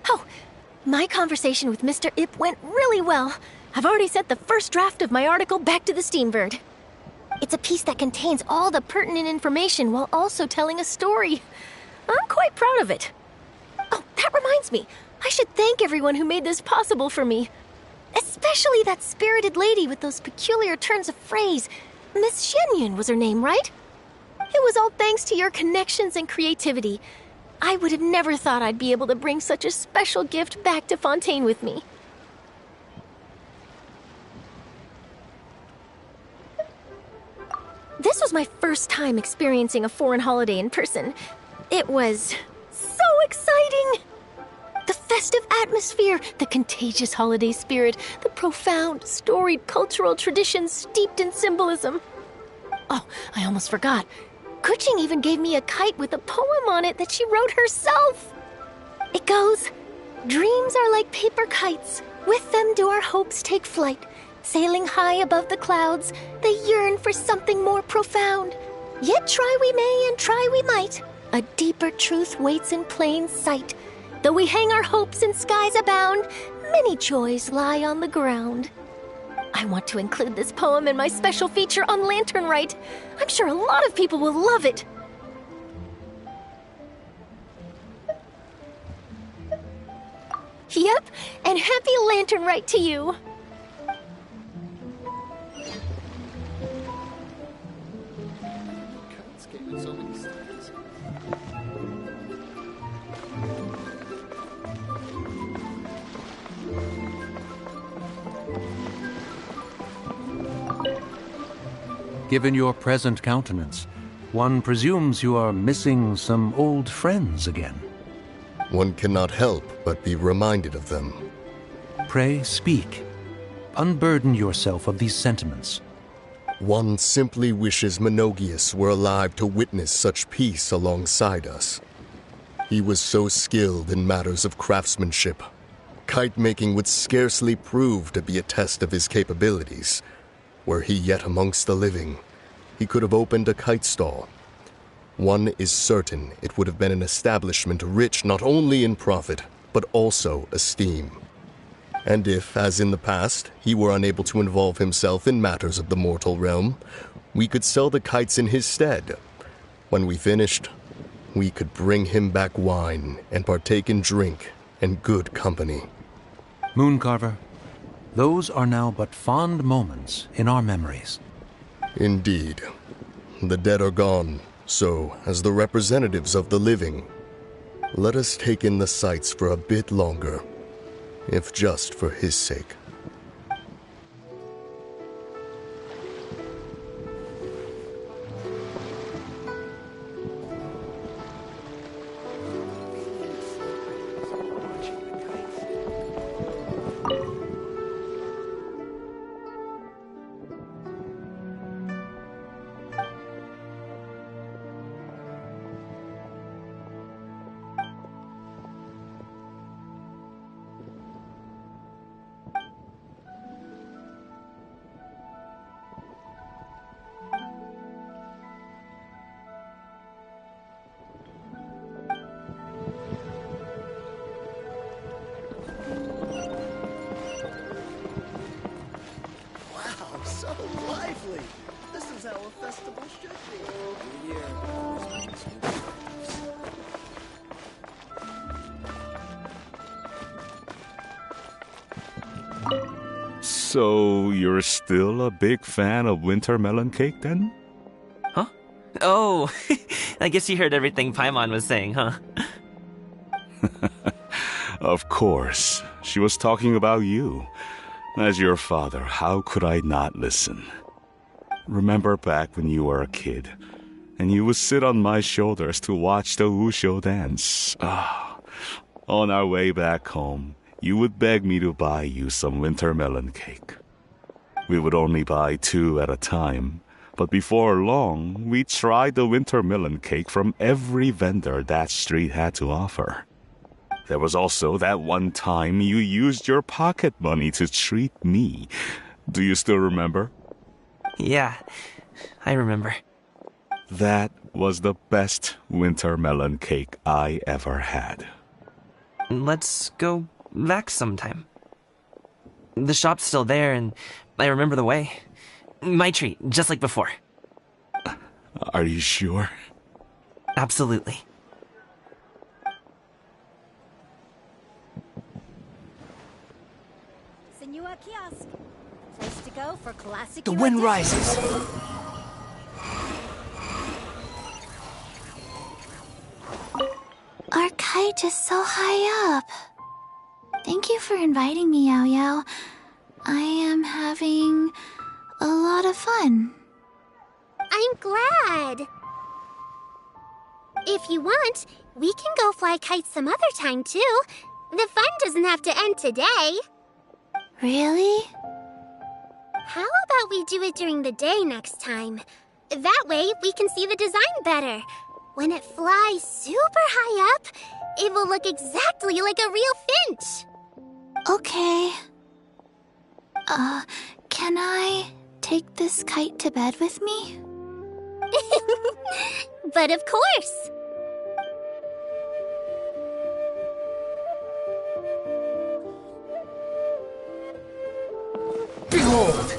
Oh, my conversation with Mr. Ip went really well. I've already sent the first draft of my article back to the Steambird. It's a piece that contains all the pertinent information while also telling a story. I'm quite proud of it. Oh, that reminds me. I should thank everyone who made this possible for me. Especially that spirited lady with those peculiar turns of phrase. Miss Shenyun was her name, right? It was all thanks to your connections and creativity. I would have never thought I'd be able to bring such a special gift back to Fontaine with me. This was my first time experiencing a foreign holiday in person. It was so exciting! The festive atmosphere, the contagious holiday spirit, the profound, storied cultural traditions steeped in symbolism. Oh, I almost forgot. Kuching even gave me a kite with a poem on it that she wrote herself. It goes, "Dreams are like paper kites. With them do our hopes take flight. Sailing high above the clouds, they yearn for something more profound. Yet try we may and try we might. A deeper truth waits in plain sight. Though we hang our hopes in skies abound, many joys lie on the ground." I want to include this poem in my special feature on Lantern Rite. I'm sure a lot of people will love it. Yep, and happy Lantern Rite to you. Given your present countenance, one presumes you are missing some old friends again. One cannot help but be reminded of them. Pray speak. Unburden yourself of these sentiments. One simply wishes Menogius were alive to witness such peace alongside us. He was so skilled in matters of craftsmanship. Kite-making would scarcely prove to be a test of his capabilities. Were he yet amongst the living, he could have opened a kite stall. One is certain it would have been an establishment rich not only in profit, but also esteem. And if, as in the past, he were unable to involve himself in matters of the mortal realm, we could sell the kites in his stead. When we finished, we could bring him back wine and partake in drink and good company. Mooncarver, those are now but fond moments in our memories. Indeed. The dead are gone, so, as the representatives of the living, let us take in the sights for a bit longer, if just for his sake. So, you're still a big fan of winter melon cake, then? Huh? Oh, I guess you heard everything Paimon was saying, huh? Of course. She was talking about you. As your father, how could I not listen? Remember back when you were a kid, and you would sit on my shoulders to watch the Wushu dance. On our way back home, you would beg me to buy you some winter melon cake. We would only buy 2 at a time, but before long, we tried the winter melon cake from every vendor that street had to offer. There was also that one time you used your pocket money to treat me. Do you still remember? Yeah, I remember. That was the best winter melon cake I ever had. Let's go back sometime. The shop's still there, and I remember the way. My treat, just like before. Are you sure? Absolutely. kiosk. Place to go for classic. The wind rises. Our kite is so high up. Thank you for inviting me, Yao Yao. I am having a lot of fun. I'm glad. If you want, we can go fly kites some other time, too. The fun doesn't have to end today. Really? How about we do it during the day next time? That way, we can see the design better. When it flies super high up, it will look exactly like a real finch. Okay. Can I take this kite to bed with me? But of course. Behold!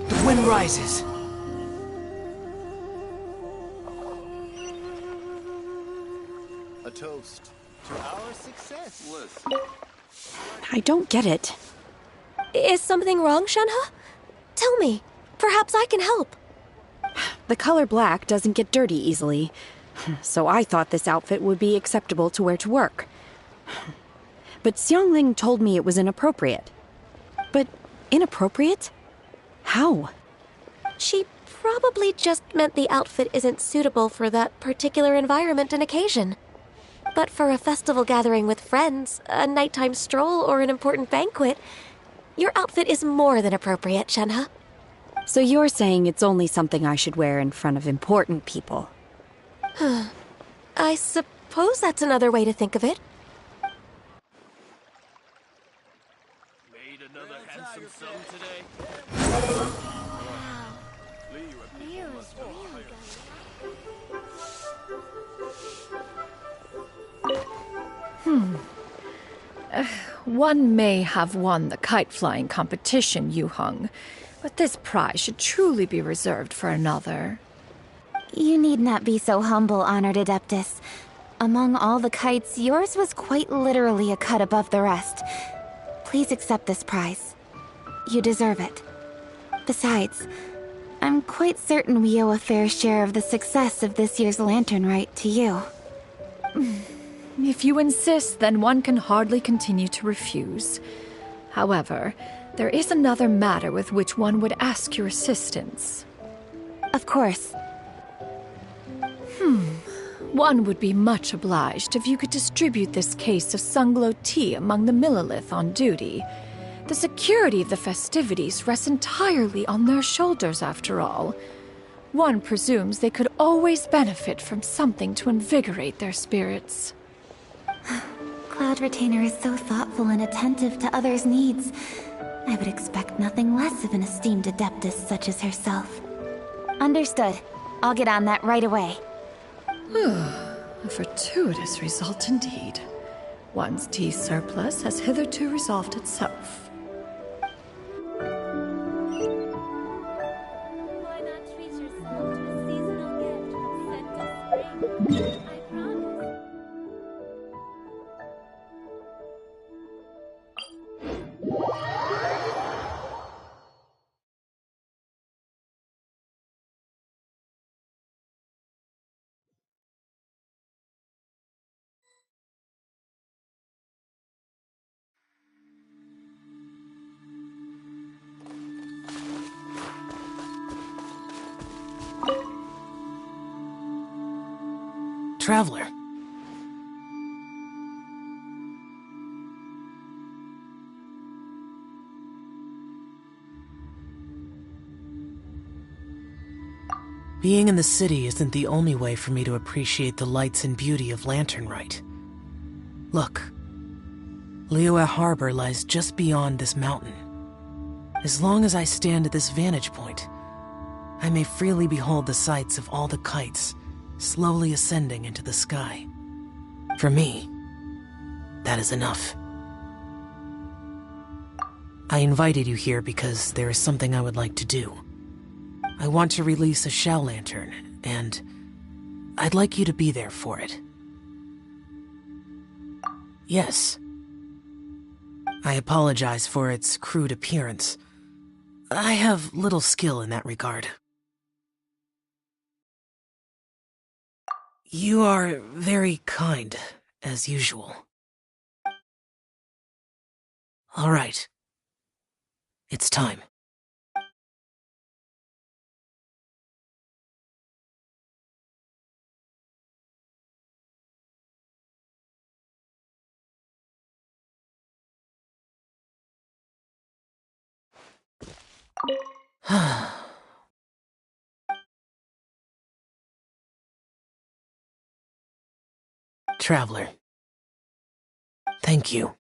The wind rises. A toast to our success. I don't get it. Is something wrong, Shenhe? Tell me. Perhaps I can help. The color black doesn't get dirty easily, so I thought this outfit would be acceptable to wear to work. But Xiangling told me it was inappropriate. But inappropriate? How? She probably just meant the outfit isn't suitable for that particular environment and occasion. But for a festival gathering with friends, a nighttime stroll, or an important banquet, your outfit is more than appropriate, Shenhe. So you're saying it's only something I should wear in front of important people? I suppose that's another way to think of it. Made another handsome sum today. One may have won the kite flying competition, Yu Heng, but this prize should truly be reserved for another. You need not be so humble, honored Adeptus. Among all the kites, yours was quite literally a cut above the rest. Please accept this prize. You deserve it. Besides, I'm quite certain we owe a fair share of the success of this year's Lantern Rite to you. If you insist, then one can hardly continue to refuse. However, there is another matter with which one would ask your assistance. Of course. One would be much obliged if you could distribute this case of Sunglow tea among the Millilith on duty. The security of the festivities rests entirely on their shoulders, after all. One presumes they could always benefit from something to invigorate their spirits. Cloud Retainer is so thoughtful and attentive to others' needs. I would expect nothing less of an esteemed Adeptus such as herself. Understood. I'll get on that right away. A fortuitous result indeed. One's tea surplus has hitherto resolved itself. Why not treat yourself to a seasonal gift from scent to spring? I promise. Traveler. Being in the city isn't the only way for me to appreciate the lights and beauty of Lantern Rite. Look. Liyue Harbor lies just beyond this mountain. As long as I stand at this vantage point, I may freely behold the sights of all the kites slowly ascending into the sky. For me, that is enough. I invited you here because there is something I would like to do. I want to release a shell lantern, and I'd like you to be there for it. Yes. I apologize for its crude appearance. I have little skill in that regard. You are very kind, as usual. All right. It's time. Traveler. Thank you.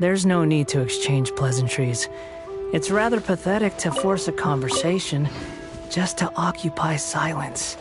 There's no need to exchange pleasantries. It's rather pathetic to force a conversation just to occupy silence.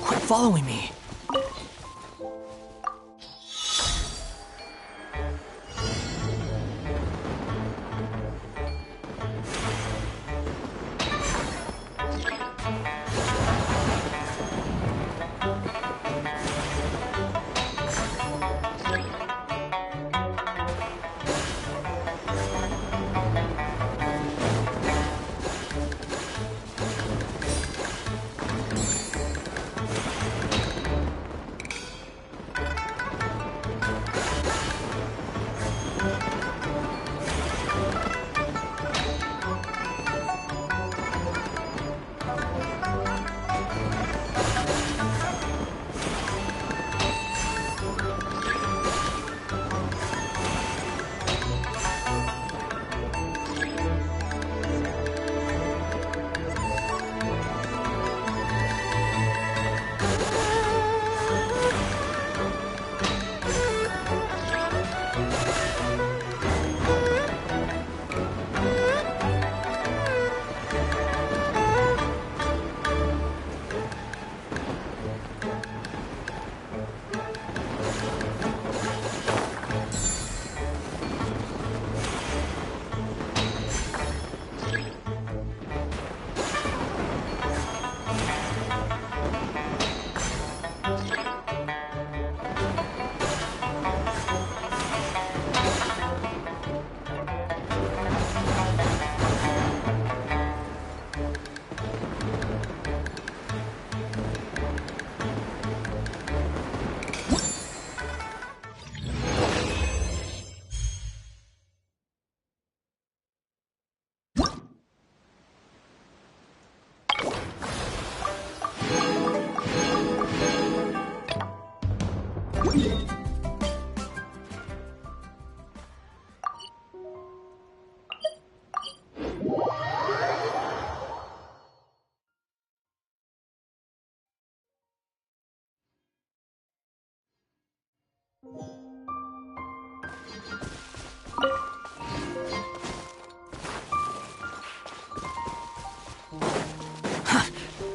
Quit following me.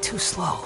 Too slow.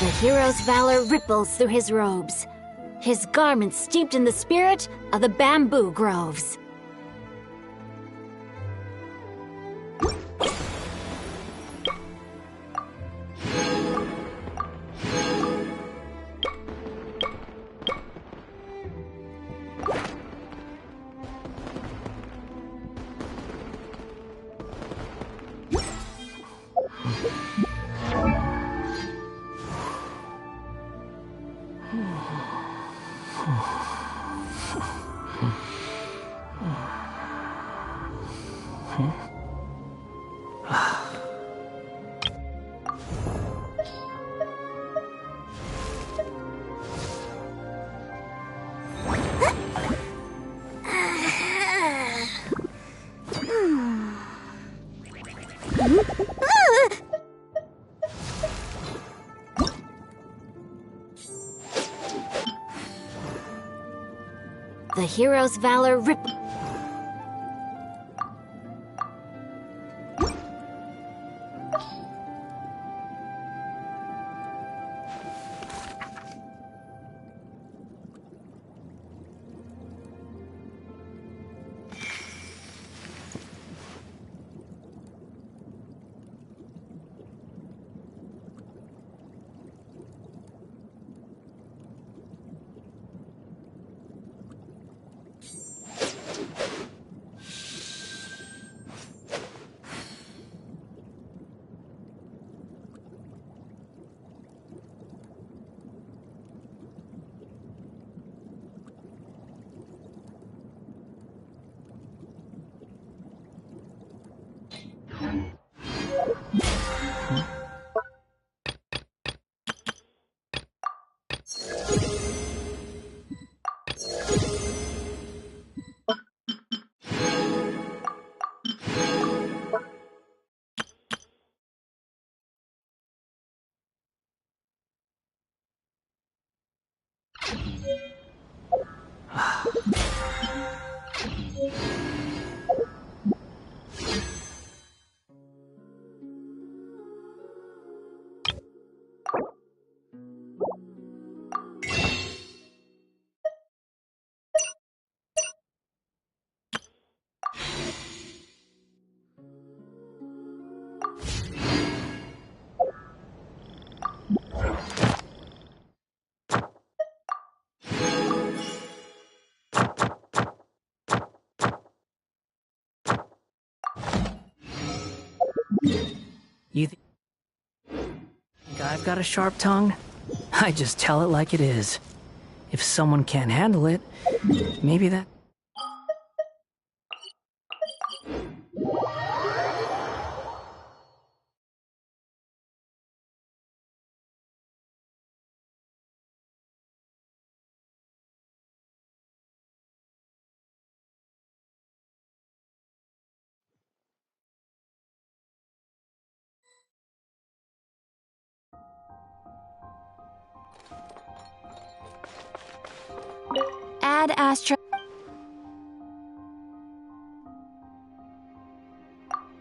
The hero's valor ripples through his robes, his garments steeped in the spirit of the bamboo groves. The hero's valor ripples. think I've got a sharp tongue? I just tell it like it is. If someone can't handle it, maybe that... Ad Astra.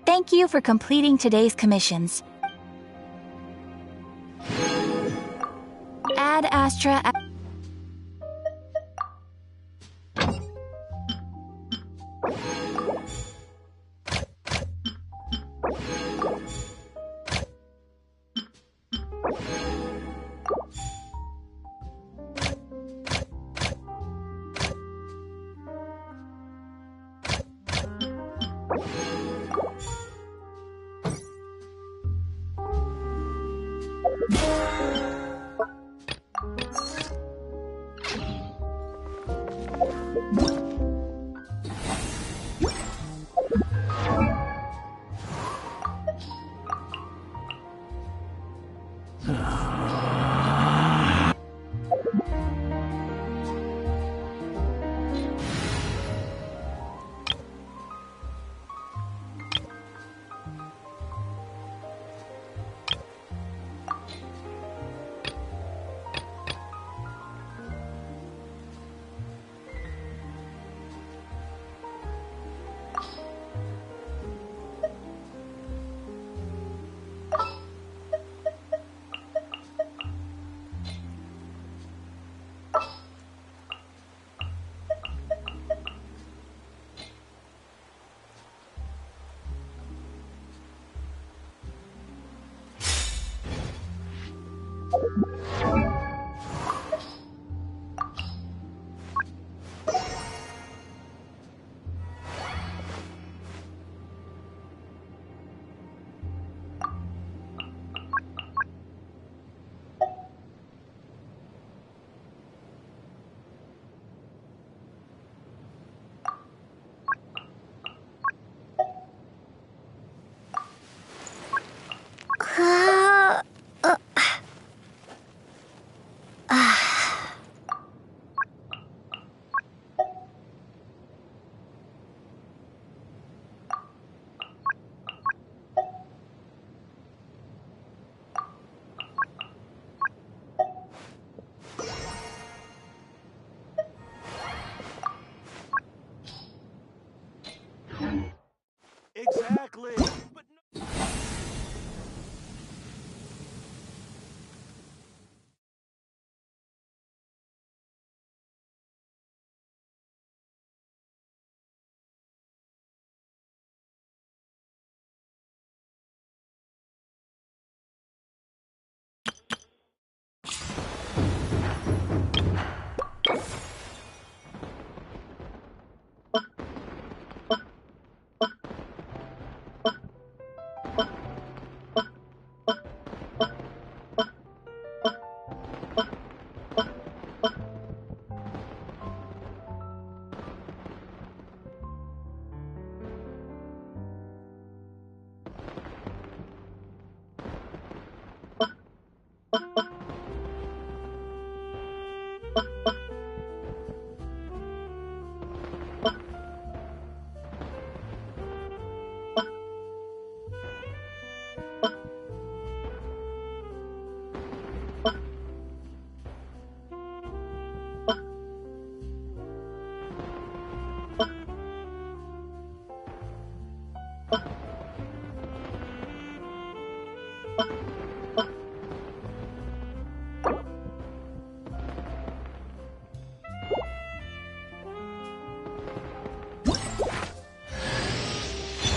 Thank you for completing today's commissions. Ad Astra. Exactly. But no.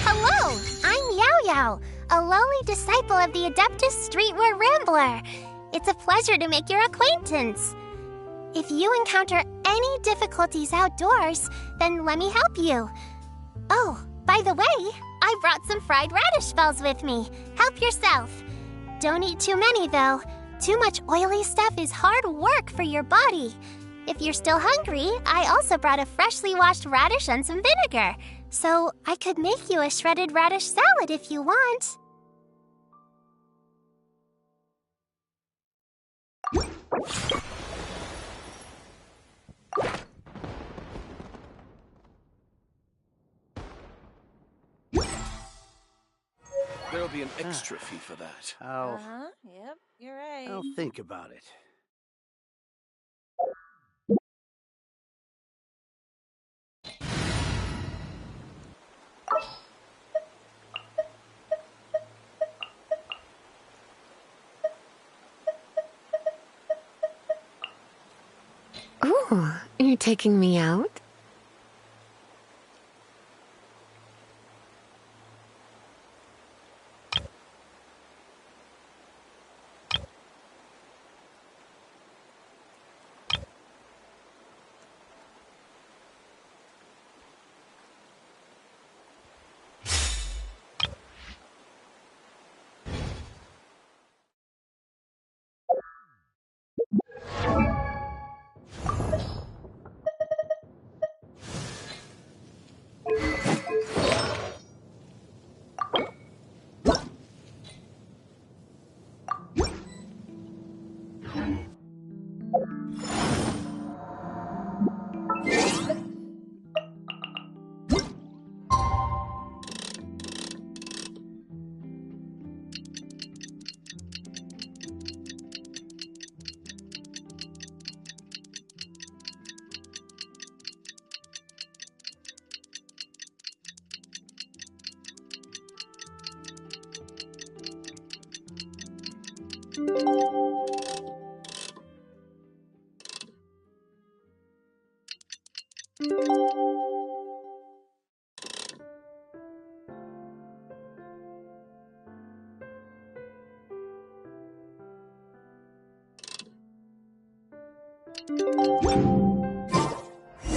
Hello, I'm Yao Yao, a lowly disciple of the Adeptus Streetwear Rambler. It's a pleasure to make your acquaintance. If you encounter any difficulties outdoors, then let me help you. Oh, by the way, I brought some fried radish balls with me. Help yourself. Don't eat too many, though. Too much oily stuff is hard work for your body. If you're still hungry, I also brought a freshly washed radish and some vinegar. So I could make you a shredded radish salad if you want. There'll be an extra fee for that. Yep, you're right. I'll think about it. Ooh, you're taking me out?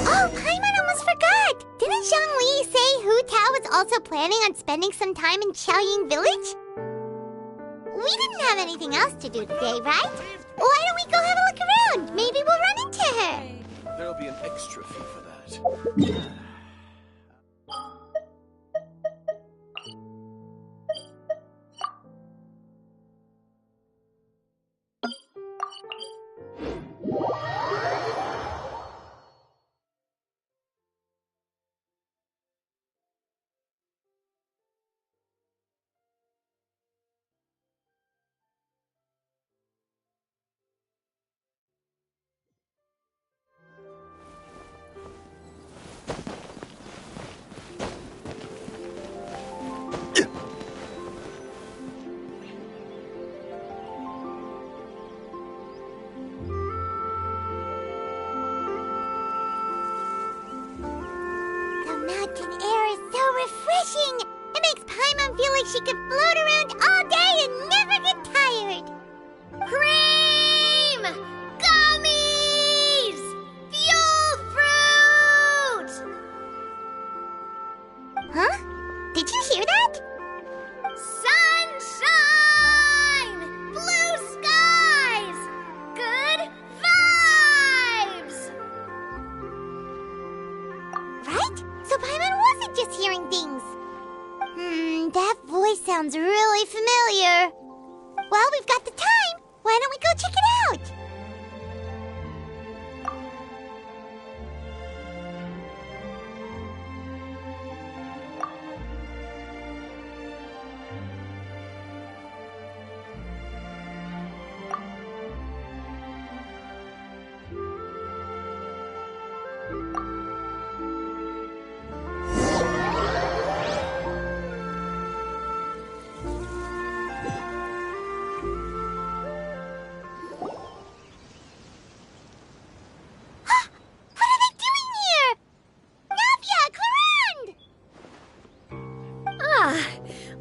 Oh, Paimon almost forgot! Didn't Zhongli say Hu Tao was also planning on spending some time in Qiaoying Village? We didn't have anything else to do today, right? Why don't we go have a look around? Maybe we'll run into her. There'll be an extra fee for that. Refreshing! It makes Paimon feel like she could float around all day and never get tired. Cream! Gummies! Fuel fruit! Huh? Did you hear that? Sunshine! Blue skies! Good vibes! Right? So Paimon wasn't just hearing things. That voice sounds really familiar. Well, we've got the time. Why don't we go check it out?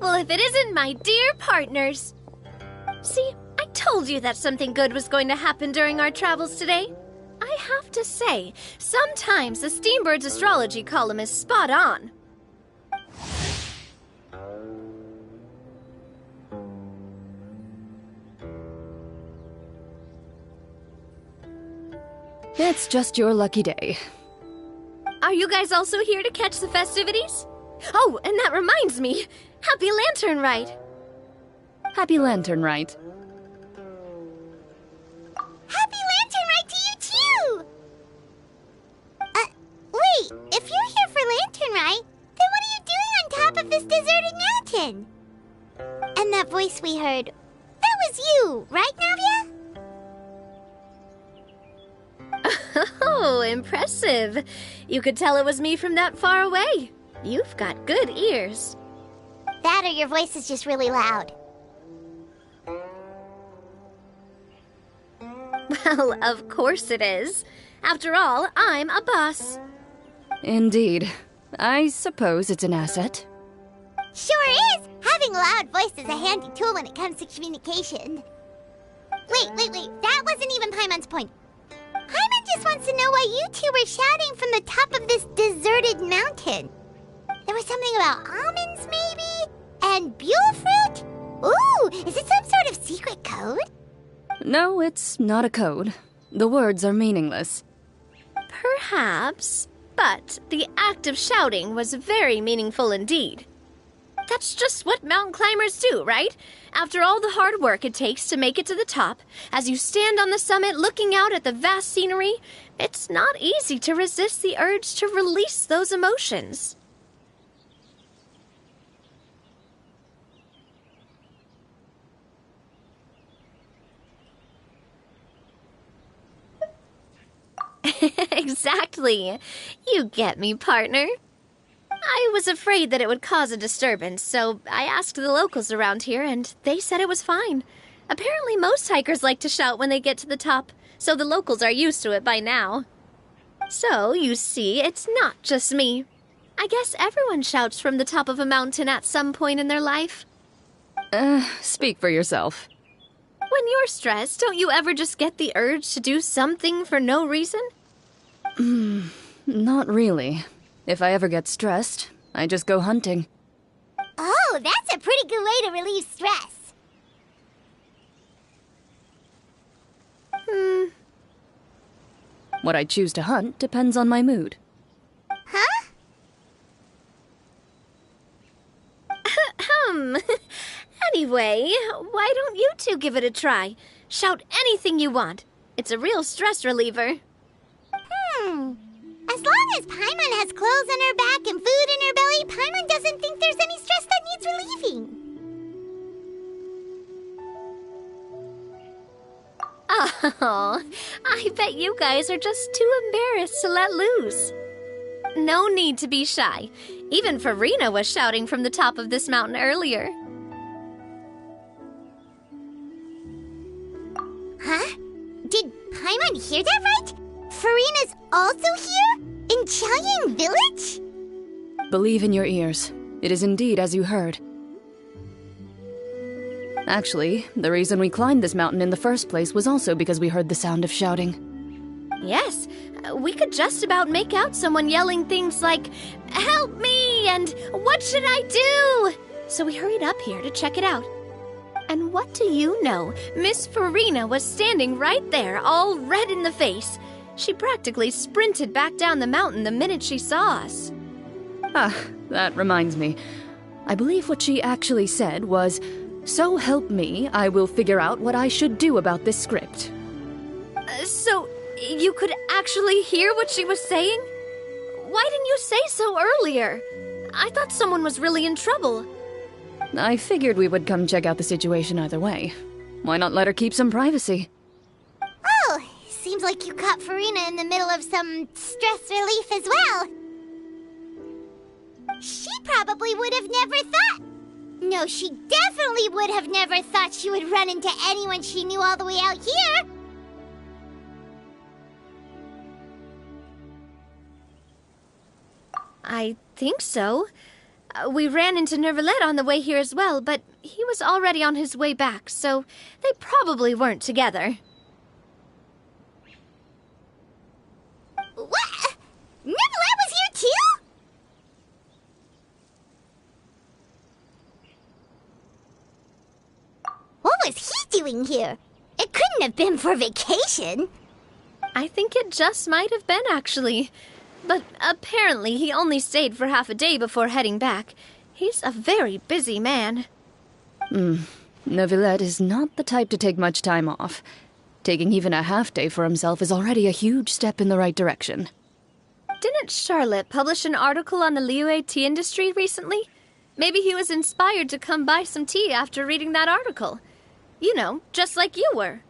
Well, if it isn't my dear partners. See, I told you that something good was going to happen during our travels today. I have to say, sometimes the Steambird's astrology column is spot on. It's just your lucky day. Are you guys also here to catch the festivities? Oh, and that reminds me. Happy Lantern Rite. Happy Lantern Rite. Happy Lantern Rite to you too! Wait, if you're here for Lantern Rite, then what are you doing on top of this deserted mountain? And that voice we heard, that was you, right, Navia? Oh, impressive. You could tell it was me from that far away. You've got good ears. That or your voice is just really loud. Well, of course it is. After all, I'm a boss. Indeed. I suppose it's an asset. Sure is! Having a loud voice is a handy tool when it comes to communication. Wait. That wasn't even Paimon's point. Paimon just wants to know why you two were shouting from the top of this deserted mountain. There was something about almonds, maybe? And buell fruit? Ooh, is it some sort of secret code? No, it's not a code. The words are meaningless. Perhaps, but the act of shouting was very meaningful indeed. That's just what mountain climbers do, right? After all the hard work it takes to make it to the top, as you stand on the summit looking out at the vast scenery, it's not easy to resist the urge to release those emotions. Exactly. You get me, partner. I was afraid that it would cause a disturbance, so I asked the locals around here, and they said it was fine. Apparently most hikers like to shout when they get to the top, so the locals are used to it by now. So, you see, it's not just me. I guess everyone shouts from the top of a mountain at some point in their life. Speak for yourself. When you're stressed, don't you ever just get the urge to do something for no reason? Not really. If I ever get stressed, I just go hunting. Oh, that's a pretty good way to relieve stress. What I choose to hunt depends on my mood. Huh? Anyway, why don't you two give it a try? Shout anything you want. It's a real stress reliever. As long as Paimon has clothes on her back and food in her belly, Paimon doesn't think there's any stress that needs relieving. Oh, I bet you guys are just too embarrassed to let loose. No need to be shy. Even Farina was shouting from the top of this mountain earlier. Huh? Did Paimon hear that right? Farina's also here? In Chaoying Village? Believe in your ears. It is indeed as you heard. Actually, the reason we climbed this mountain in the first place was also because we heard the sound of shouting. Yes, we could just about make out someone yelling things like, "Help me!" and "What should I do?" So we hurried up here to check it out. And what do you know? Miss Farina was standing right there, all red in the face. She practically sprinted back down the mountain the minute she saw us. That reminds me. I believe what she actually said was, "So help me, I will figure out what I should do about this script." So, you could actually hear what she was saying? Why didn't you say so earlier? I thought someone was really in trouble. I figured we would come check out the situation either way. Why not let her keep some privacy? Oh, seems like you caught Farina in the middle of some stress relief as well. She probably would have never thought. No, she definitely would have never thought she would run into anyone she knew all the way out here. I think so. We ran into Nervalet on the way here as well, but he was already on his way back, so they probably weren't together. What? Nervalet was here too? What was he doing here? It couldn't have been for vacation. I think it just might have been, actually. But apparently he only stayed for half a day before heading back. He's a very busy man. Neuvillette is not the type to take much time off. Taking even a half day for himself is already a huge step in the right direction. Didn't Charlotte publish an article on the Liyue tea industry recently? Maybe he was inspired to come buy some tea after reading that article. You know, just like you were.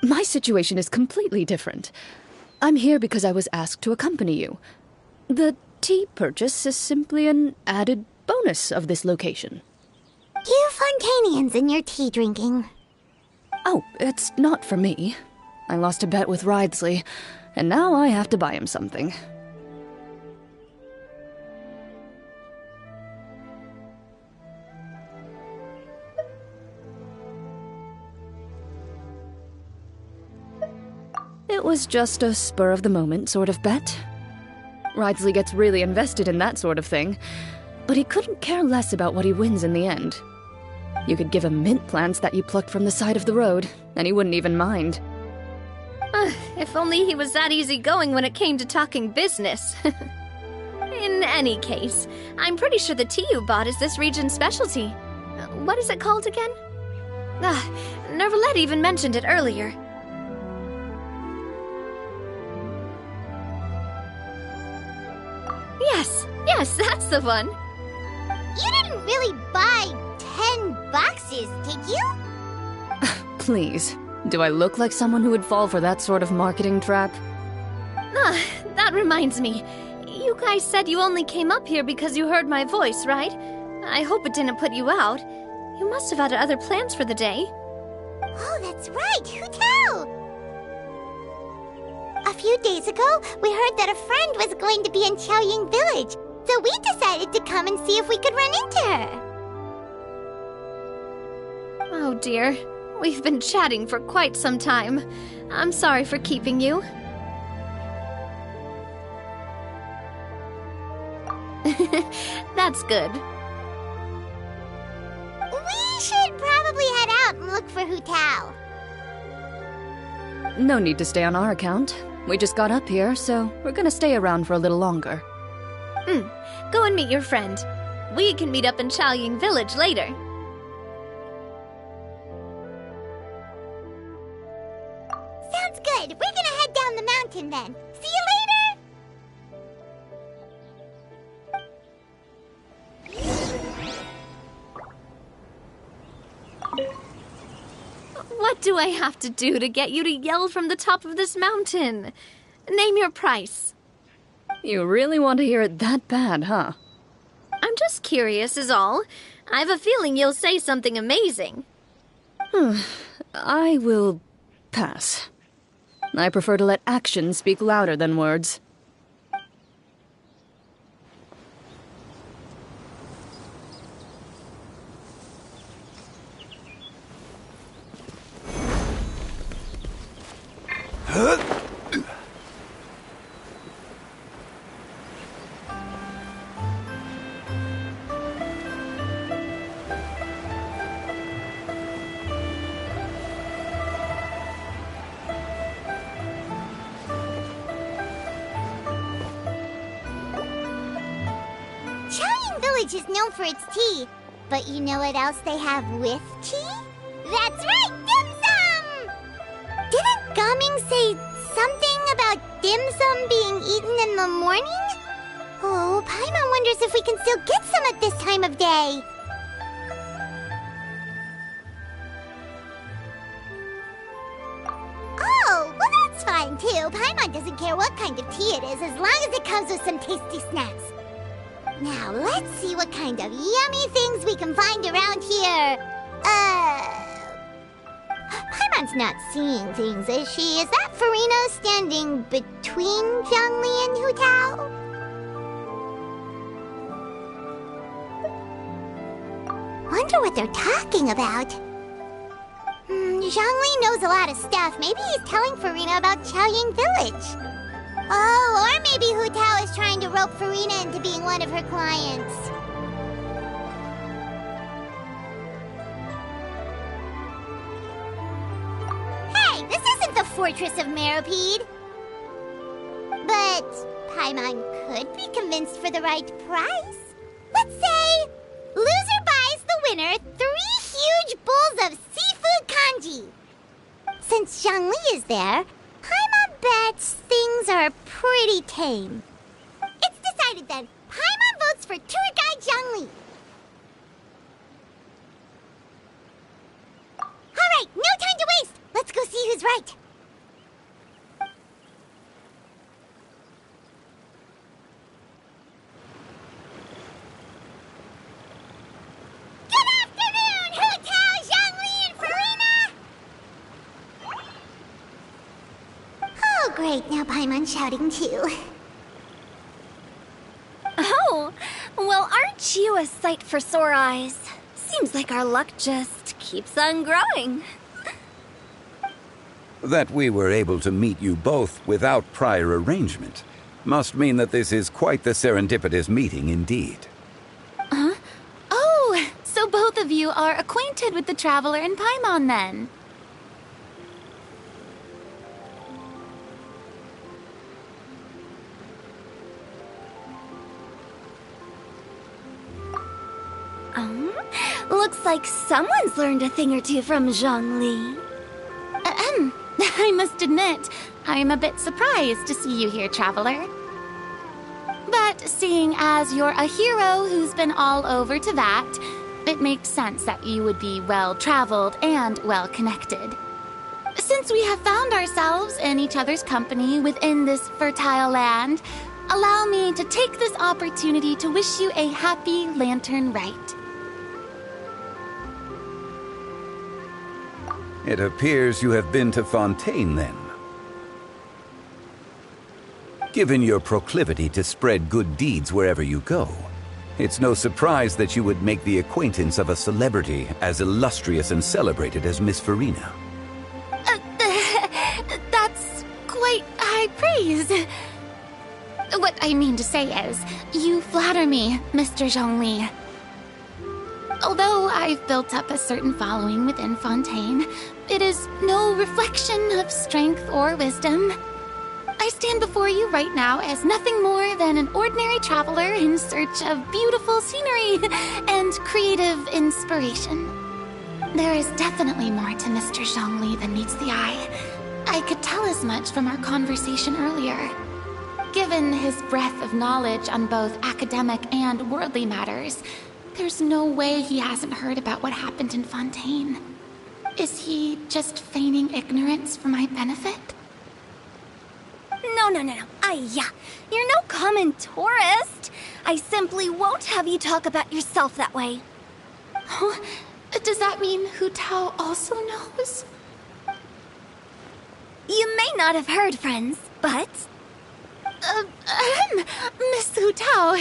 My situation is completely different. I'm here because I was asked to accompany you. The tea purchase is simply an added bonus of this location. You Fontanians and your tea drinking. Oh, it's not for me. I lost a bet with Ridesley, and now I have to buy him something. It was just a spur-of-the-moment sort of bet. Ridesley gets really invested in that sort of thing, but he couldn't care less about what he wins in the end. You could give him mint plants that you plucked from the side of the road, and he wouldn't even mind. If only he was that easygoing when it came to talking business. In any case, I'm pretty sure the tea you bought is this region's specialty. What is it called again? Neuvillette even mentioned it earlier. Yes, that's the one. You didn't really buy 10 boxes, did you? Please, do I look like someone who would fall for that sort of marketing trap? That reminds me. You guys said you only came up here because you heard my voice, right? I hope it didn't put you out. You must have had other plans for the day. Oh, that's right. Who tell? A few days ago, we heard that a friend was going to be in Chaoying Village, so we decided to come and see if we could run into her. Oh dear. We've been chatting for quite some time. I'm sorry for keeping you. That's good. We should probably head out and look for Hu Tao. No need to stay on our account. We just got up here, so we're gonna stay around for a little longer. Go and meet your friend. We can meet up in Chaoying Village later. Sounds good. We're gonna head down the mountain then. See you later! What do I have to do to get you to yell from the top of this mountain? Name your price. You really want to hear it that bad, huh? I'm just curious is all. I have a feeling you'll say something amazing. I will pass. I prefer to let actions speak louder than words. Chaoying Village is known for its tea, but you know what else they have with tea? That's right, dim sum! Didn't Gaming say something about dim sum being eaten in the morning? Oh, Paimon wonders if we can still get some at this time of day. Oh, well that's fine too. Paimon doesn't care what kind of tea it is as long as it comes with some tasty snacks. Now, let's see what kind of yummy things we can find around here. Paimon's not seeing things, is she? Is that Farina standing between Zhongli and Hu Tao? Wonder what they're talking about. Zhongli knows a lot of stuff. Maybe he's telling Farina about Chaoying Village. Oh, or maybe Hu Tao is trying to rope Farina into being one of her clients. Hey, this isn't the Fortress of Meropide. Paimon could be convinced for the right price. Let's say, loser buys the winner 3 huge bowls of seafood kanji. Since Zhongli is there, Paimon bets things are pretty tame. It's decided then. Paimon votes for tour guide Zhongli. Alright, no time to waste! Let's go see who's right. Good afternoon, Hu Tao, Zhongli, and Farina! Oh, great, now Paimon's shouting too. Oh, well, aren't you a sight for sore eyes? Seems like our luck just keeps on growing. That we were able to meet you both without prior arrangement must mean that this is quite the serendipitous meeting indeed. Huh? Oh, so both of you are acquainted with the Traveler and Paimon then? Looks like someone's learned a thing or two from Zhongli. I must admit, I'm a bit surprised to see you here, Traveler. But seeing as you're a hero who's been all over Teyvat, it makes sense that you would be well-traveled and well-connected. Since we have found ourselves in each other's company within this fertile land, allow me to take this opportunity to wish you a happy Lantern Rite. It appears you have been to Fontaine, then. Given your proclivity to spread good deeds wherever you go, it's no surprise that you would make the acquaintance of a celebrity as illustrious and celebrated as Miss Farina. That's quite high praise. What I mean to say is, you flatter me, Mr. Zhongli. Although I've built up a certain following within Fontaine, it is no reflection of strength or wisdom. I stand before you right now as nothing more than an ordinary traveler in search of beautiful scenery and creative inspiration. There is definitely more to Mr. Zhongli than meets the eye. I could tell as much from our conversation earlier. Given his breadth of knowledge on both academic and worldly matters, there's no way he hasn't heard about what happened in Fontaine. Is he just feigning ignorance for my benefit? No. You're no common tourist. I simply won't have you talk about yourself that way. Oh, does that mean Hu Tao also knows? You may not have heard, friends, but... Miss Hu Tao...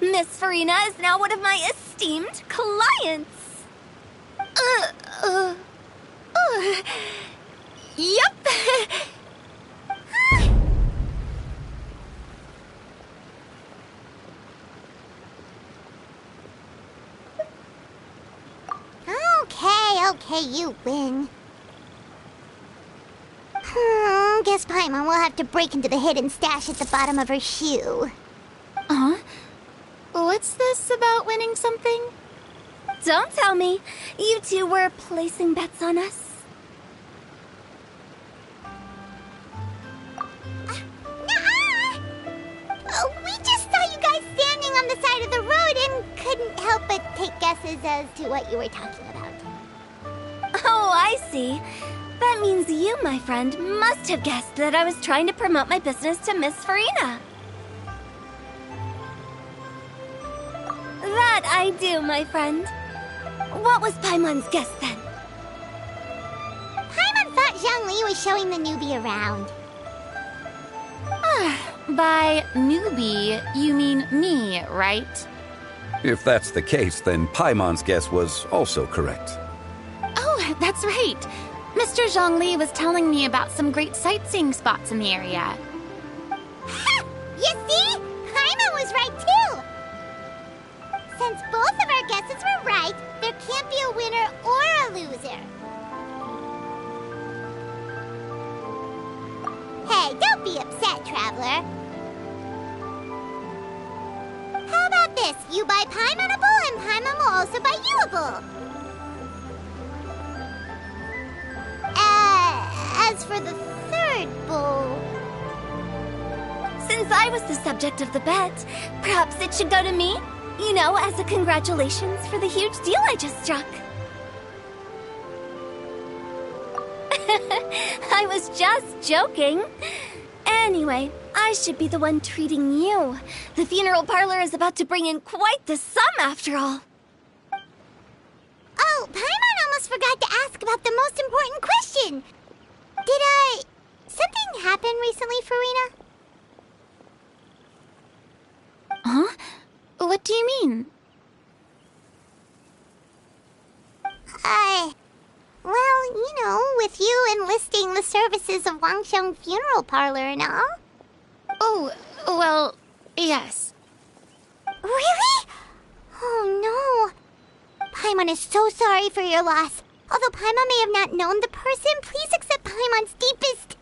Miss Farina is now one of my esteemed clients. Yep. Okay, you win. Guess Paimon will have to break into the hidden stash at the bottom of her shoe. What's this about winning something? Don't tell me. You two were placing bets on us. We just saw you guys standing on the side of the road and couldn't help but take guesses as to what you were talking about. Oh, I see. That means you, my friend, must have guessed that I was trying to promote my business to Miss Farina. That I do, my friend. What was Paimon's guess then? Paimon thought Zhongli was showing the newbie around. By newbie, you mean me, right? If that's the case, then Paimon's guess was also correct. Oh, that's right. Mr. Zhongli was telling me about some great sightseeing spots in the area. You see? Paimon was right too! Since both of our guesses were right, there can't be a winner or a loser. Hey, don't Don't be upset, Traveler. How about this? You buy Paimon a bowl, and Paimon will also buy you a bowl. As for the third bowl... Since I was the subject of the bet, perhaps it should go to me? You know, as a congratulations for the huge deal I just struck. I was just joking. Anyway, I should be the one treating you. The funeral parlor is about to bring in quite the sum after all. Oh, Paimon almost forgot to ask about the most important question. Something happen recently, Farina? Huh? What do you mean? Well, you know, with you enlisting the services of Wangsheng Funeral Parlor and all. Oh, well, yes. Really? Oh no. Paimon is so sorry for your loss. Although Paimon may have not known the person, please accept Paimon's deepest...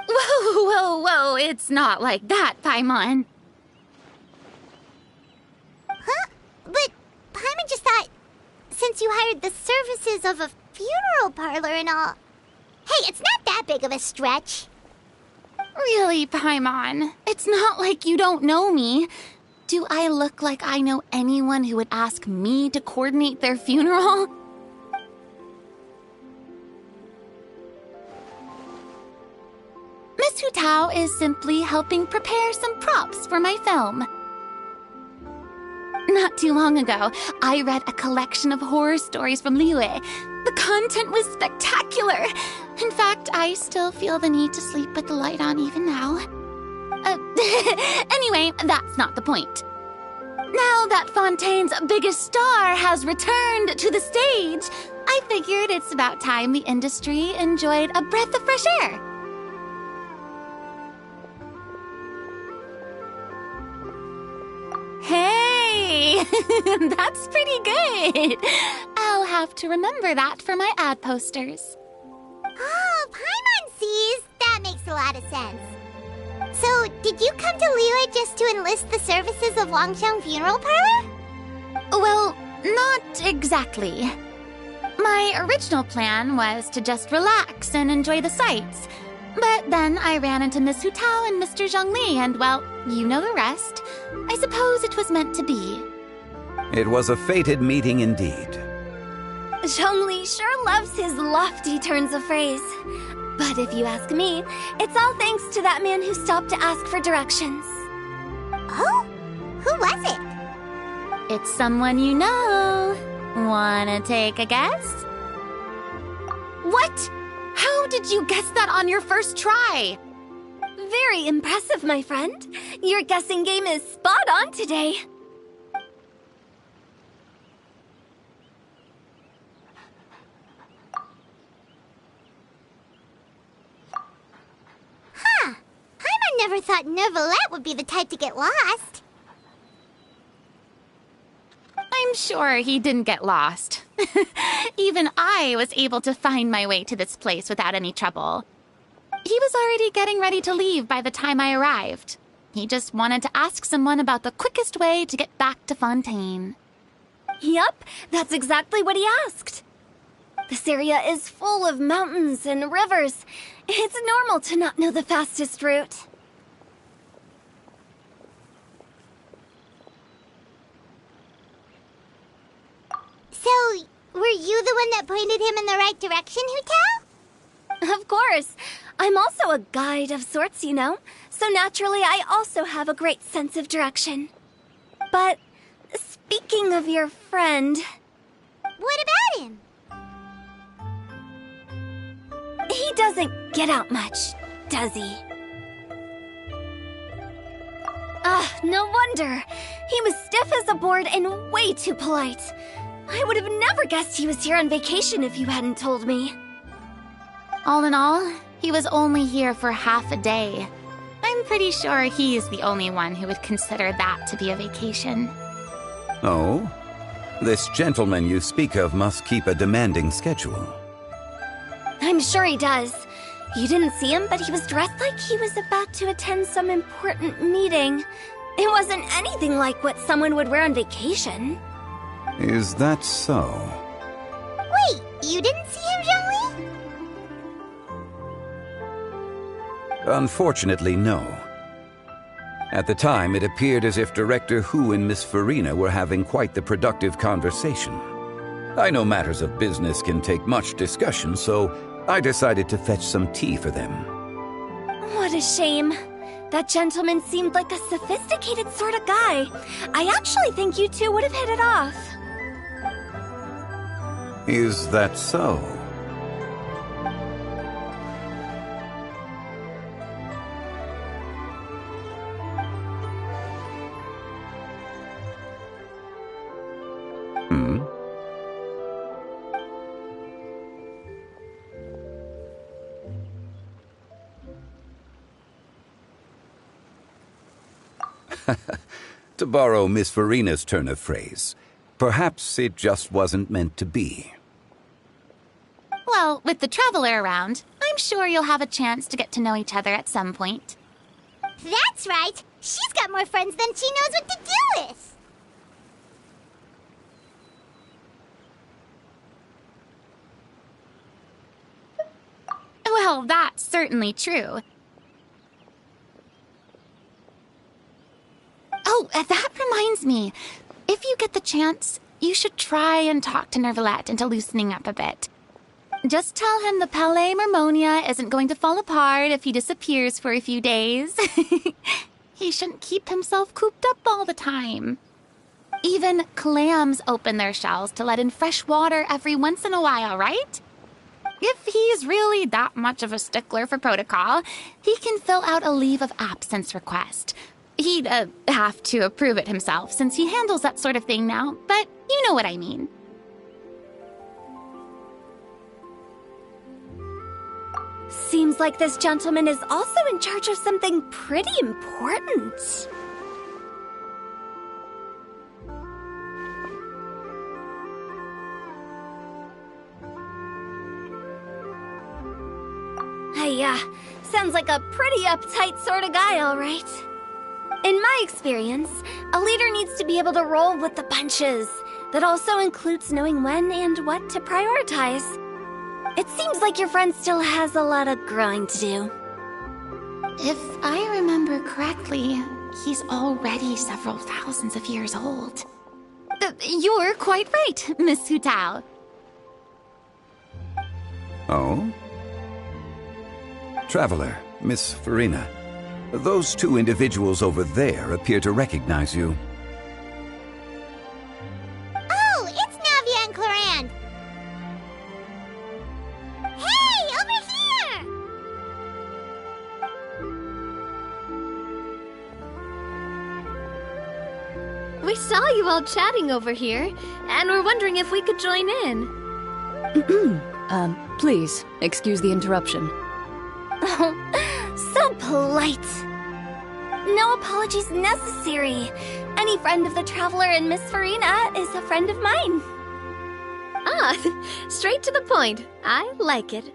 Whoa, it's not like that, Paimon. Huh? But Paimon just thought, since you hired the services of a funeral parlor and all... Hey, it's not that big of a stretch. Really, Paimon? It's not like you don't know me. Do I look like I know anyone who would ask me to coordinate their funeral? Miss Hu Tao is simply helping prepare some props for my film. Not too long ago, I read a collection of horror stories from Liyue. The content was spectacular. In fact, I still feel the need to sleep with the light on even now. Anyway, that's not the point. Now that Fontaine's biggest star has returned to the stage, I figured it's about time the industry enjoyed a breath of fresh air. Hey, that's pretty good. I'll have to remember that for my ad posters. Oh, Paimon sees. That makes a lot of sense. So, did you come to Liyue just to enlist the services of Wangsheng Funeral Parlor? Well, not exactly. My original plan was to just relax and enjoy the sights. But then I ran into Miss Hu Tao and Mr. Zhongli, and well, you know the rest. I suppose it was meant to be. It was a fated meeting indeed. Zhongli sure loves his lofty turns of phrase. But if you ask me, it's all thanks to that man who stopped to ask for directions. Oh? Who was it? It's someone you know. Wanna take a guess? What? How did you guess that on your first try? Very impressive, my friend. Your guessing game is spot on today. Huh. Paimon never thought Neuvillette would be the type to get lost. I'm sure he didn't get lost. Even I was able to find my way to this place without any trouble. He was already getting ready to leave by the time I arrived. He just wanted to ask someone about the quickest way to get back to Fontaine. Yup, that's exactly what he asked. This area is full of mountains and rivers. It's normal to not know the fastest route. So, were you the one that pointed him in the right direction, Hu Tao? Of course. I'm also a guide of sorts, you know. So naturally, I also have a great sense of direction. But speaking of your friend... What about him? He doesn't get out much, does he? No wonder. He was stiff as a board and way too polite. I would have never guessed he was here on vacation if you hadn't told me. All in all, he was only here for half a day. I'm pretty sure he's the only one who would consider that to be a vacation. Oh? This gentleman you speak of must keep a demanding schedule. I'm sure he does. You didn't see him, but he was dressed like he was about to attend some important meeting. It wasn't anything like what someone would wear on vacation. Is that so? Wait, you didn't see him, Jean-Louis? Unfortunately, no. At the time, it appeared as if Director Hu and Miss Farina were having quite the productive conversation. I know matters of business can take much discussion, so I decided to fetch some tea for them. What a shame. That gentleman seemed like a sophisticated sort of guy. I actually think you two would have hit it off. Is that so? To borrow Miss Farina's turn of phrase, perhaps it just wasn't meant to be. Well, with the Traveler around, I'm sure you'll have a chance to get to know each other at some point. That's right. She's got more friends than she knows what to do with. Well, that's certainly true. Oh, that reminds me. If you get the chance, you should try and talk to Nervalette into loosening up a bit. Just tell him the Palais Mermonia isn't going to fall apart if he disappears for a few days. He shouldn't keep himself cooped up all the time. Even clams open their shells to let in fresh water every once in a while, right? If he's really that much of a stickler for protocol, he can fill out a leave of absence request. He'd have to approve it himself since he handles that sort of thing now, but you know what I mean. Seems like this gentleman is also in charge of something pretty important. Yeah, sounds like a pretty uptight sort of guy, all right. In my experience, a leader needs to be able to roll with the punches. That also includes knowing when and what to prioritize. It seems like your friend still has a lot of growing to do. If I remember correctly, he's already several thousands of years old. You're quite right, Miss Hu Tao. Oh? Traveler, Miss Farina, those two individuals over there appear to recognize you. Oh, it's Navia and Clorand. Hey, over here! We saw you all chatting over here, and we're wondering if we could join in. Please, excuse the interruption. Oh, so polite. No apologies necessary. Any friend of the Traveler and Miss Farina is a friend of mine. Ah, straight to the point. I like it.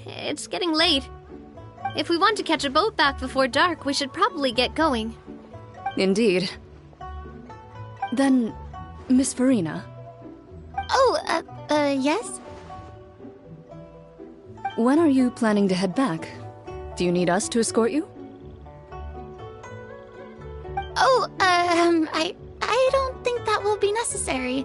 It's getting late. If we want to catch a boat back before dark, we should probably get going. Indeed. Then, Miss Farina. Oh, yes? When are you planning to head back? Do you need us to escort you? Oh, I don't think that will be necessary.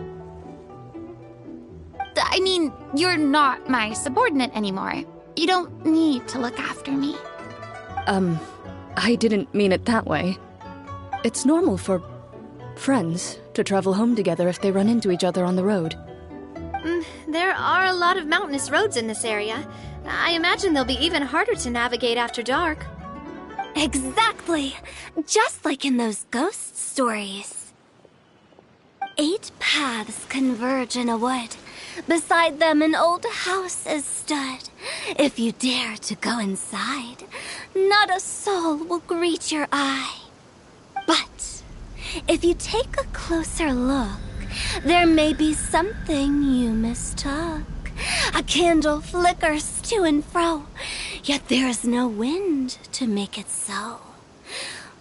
I mean, you're not my subordinate anymore. You don't need to look after me. I didn't mean it that way. It's normal for friends to travel home together if they run into each other on the road. There are a lot of mountainous roads in this area. I imagine they'll be even harder to navigate after dark. Exactly! Just like in those ghost stories. 8 paths converge in a wood. Beside them an old house is stood. If you dare to go inside, not a soul will greet your eye. But if you take a closer look, there may be something you mistook. A candle flickers to and fro, yet there is no wind to make it so.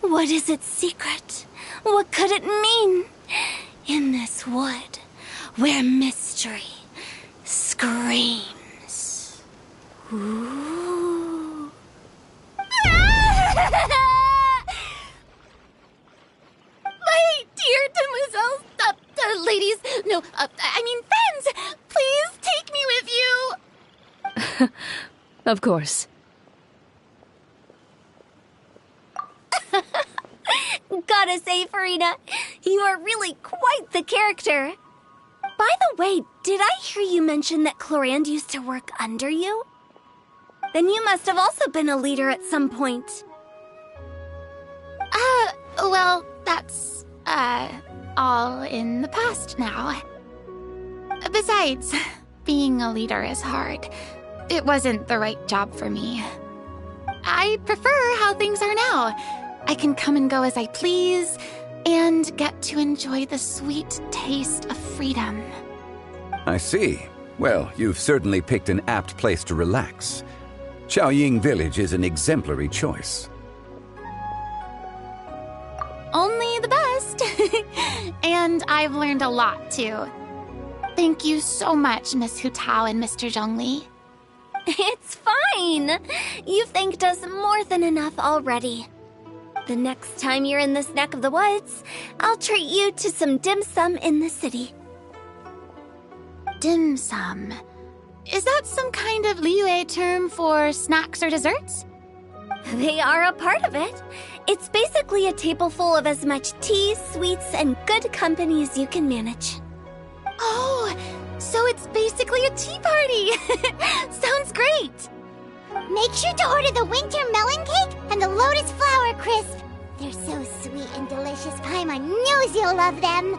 What is its secret? What could it mean? In this wood, where mystery screams. Ooh. My dear demoiselles, ladies, no, I mean friends, please take me with you. Of course. Gotta say, Farina, you are really quite the character. By the way, did I hear you mention that Clorand used to work under you? Then you must have also been a leader at some point. Well, that's, all in the past now. Besides, being a leader is hard. It wasn't the right job for me. I prefer how things are now. I can come and go as I please, and get to enjoy the sweet taste of freedom. I see. Well, you've certainly picked an apt place to relax. Qiaoying Village is an exemplary choice. Only the best. And I've learned a lot, too. Thank you so much, Miss Hu Tao and Mr. Zhongli. It's fine. You've thanked us more than enough already. The next time you're in this neck of the woods, I'll treat you to some dim sum in the city. Dim sum? Is that some kind of Liyue term for snacks or desserts? They are a part of it. It's basically a table full of as much tea, sweets, and good company as you can manage. Oh, so it's basically a tea party! Sounds great! Make sure to order the winter melon cake and the lotus flower crisp. They're so sweet and delicious, Paimon knows you'll love them.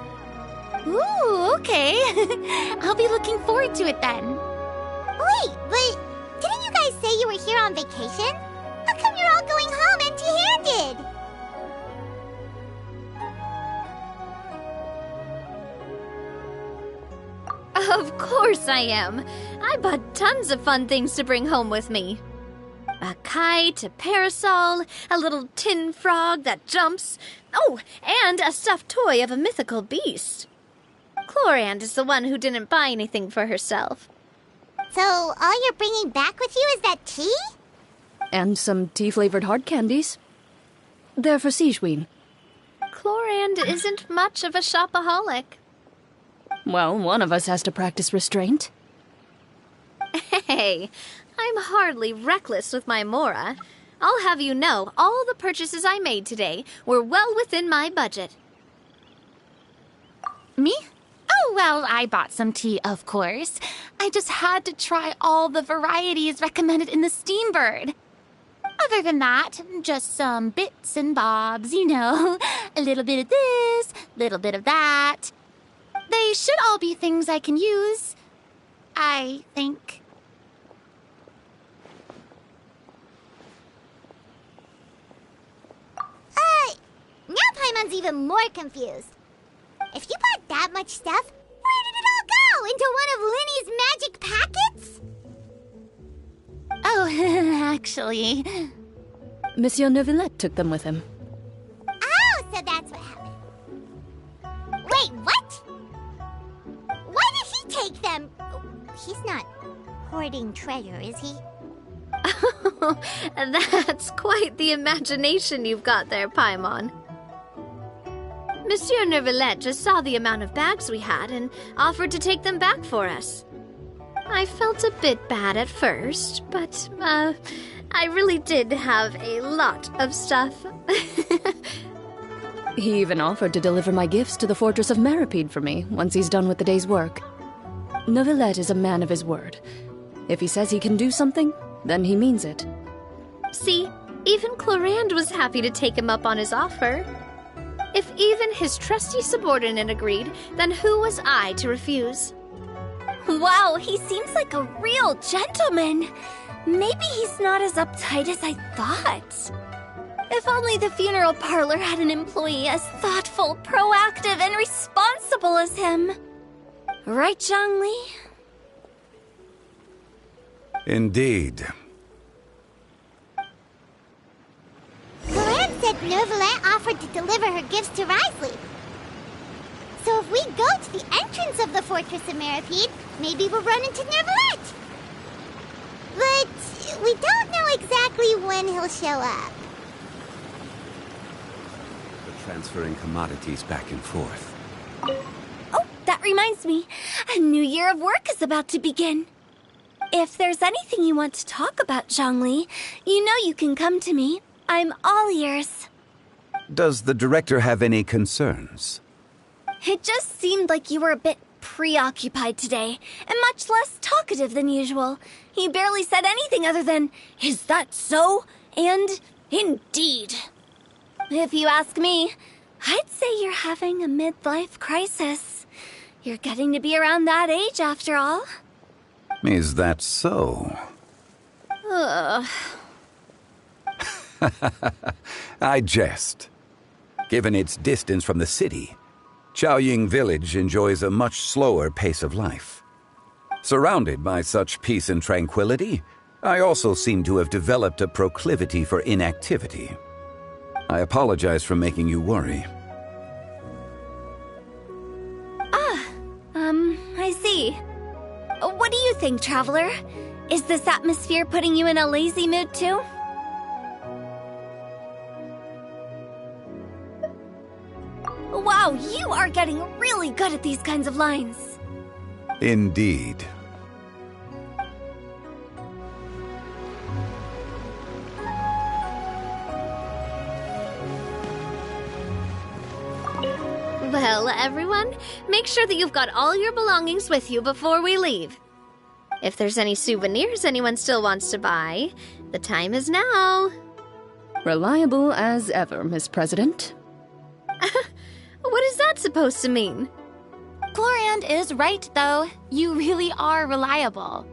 Ooh, okay. I'll be looking forward to it then. Wait, but didn't you guys say you were here on vacation? How come you're all going home empty-handed? Of course I am. I bought tons of fun things to bring home with me. A kite, a parasol, a little tin frog that jumps. Oh, and a stuffed toy of a mythical beast. Clorand is the one who didn't buy anything for herself. So all you're bringing back with you is that tea? And some tea-flavored hard candies. They're for Sigewin. Clorand isn't much of a shopaholic. Well, one of us has to practice restraint. Hey, I'm hardly reckless with my Mora. I'll have you know, all the purchases I made today were well within my budget. Me? Oh, well, I bought some tea, of course. I just had to try all the varieties recommended in the Steambird. Other than that, just some bits and bobs, you know. A little bit of this, little bit of that. They should all be things I can use, I think. Now Paimon's even more confused. If you bought that much stuff, where did it all go? Into one of Linny's magic packets? Oh, actually... Monsieur Neuvillette took them with him. Oh, so that's what happened. Wait, what? Why did he take them? He's not hoarding treasure, is he? That's quite the imagination you've got there, Paimon. Monsieur Neuvillette just saw the amount of bags we had and offered to take them back for us. I felt a bit bad at first, but, I really did have a lot of stuff. He even offered to deliver my gifts to the Fortress of Meripede for me once he's done with the day's work. Neuvillette is a man of his word. If he says he can do something, then he means it. See, Even Clorand was happy to take him up on his offer. If even his trusty subordinate agreed, then who was I to refuse? Wow, he seems like a real gentleman. Maybe he's not as uptight as I thought. If only the funeral parlor had an employee as thoughtful, proactive, and responsible as him. Right, Zhongli? Indeed. Clorand said Neuvillette offered to deliver her gifts to Risley. So if we go to the entrance of the Fortress of Meripede, maybe we'll run into Neuvillette. But we don't know exactly when he'll show up. For transferring commodities back and forth. Oh, that reminds me. A new year of work is about to begin. If there's anything you want to talk about, Zhongli, you know you can come to me. I'm all ears. Does the director have any concerns? It just seemed like you were a bit preoccupied today, and much less talkative than usual. He barely said anything other than, "Is that so?" and "Indeed." If you ask me, I'd say you're having a midlife crisis. You're getting to be around that age after all. Is that so? Ugh. I jest. Given its distance from the city, Chaoying Village enjoys a much slower pace of life. Surrounded by such peace and tranquility, I also seem to have developed a proclivity for inactivity. I apologize for making you worry. I see. What do you think, Traveler? Is this atmosphere putting you in a lazy mood too? Wow, you are getting really good at these kinds of lines. Indeed. Well, everyone, make sure that you've got all your belongings with you before we leave. If there's any souvenirs anyone still wants to buy, the time is now. Reliable as ever, Miss President. What is that supposed to mean? Clorand is right, though. You really are reliable.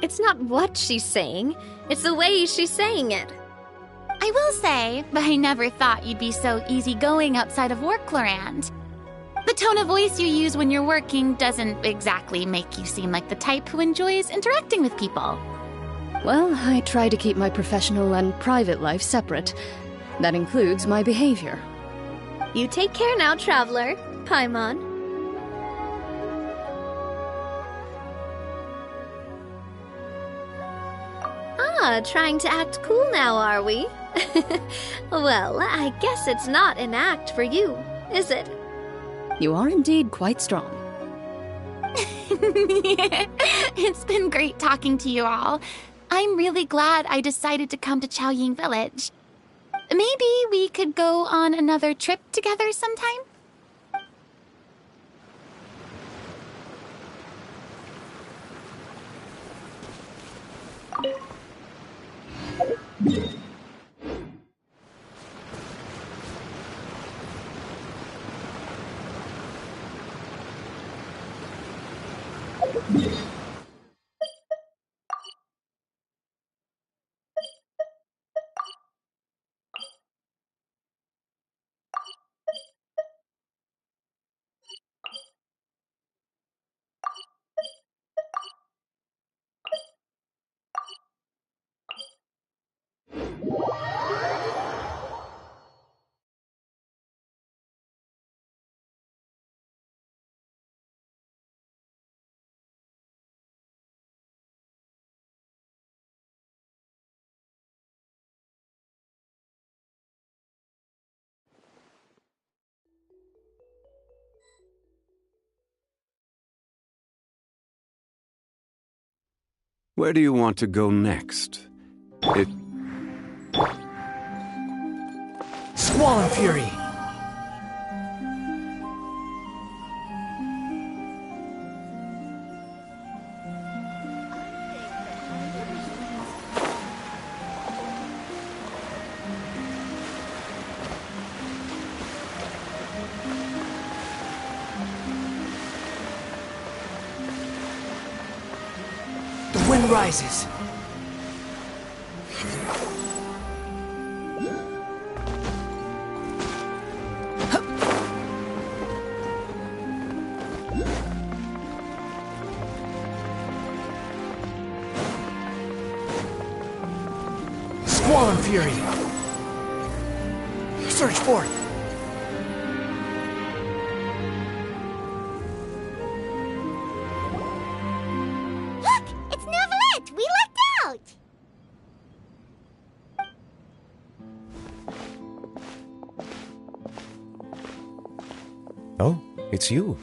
It's not what she's saying, it's the way she's saying it. I will say, but I never thought you'd be so easygoing outside of work, Clorand. The tone of voice you use when you're working doesn't exactly make you seem like the type who enjoys interacting with people. Well, I try to keep my professional and private life separate. That includes my behavior. You take care now, Traveler. Paimon. Trying to act cool now, are we? Well, I guess it's not an act for you, is it? You are indeed quite strong. It's been great talking to you all. I'm really glad I decided to come to Chaoying Village. Maybe we could go on another trip together sometime? Where do you want to go next? Squall and Fury! sun rises. Squall Fury! Search for it! Look! It's Neuvillette! We lucked out! Oh, it's you.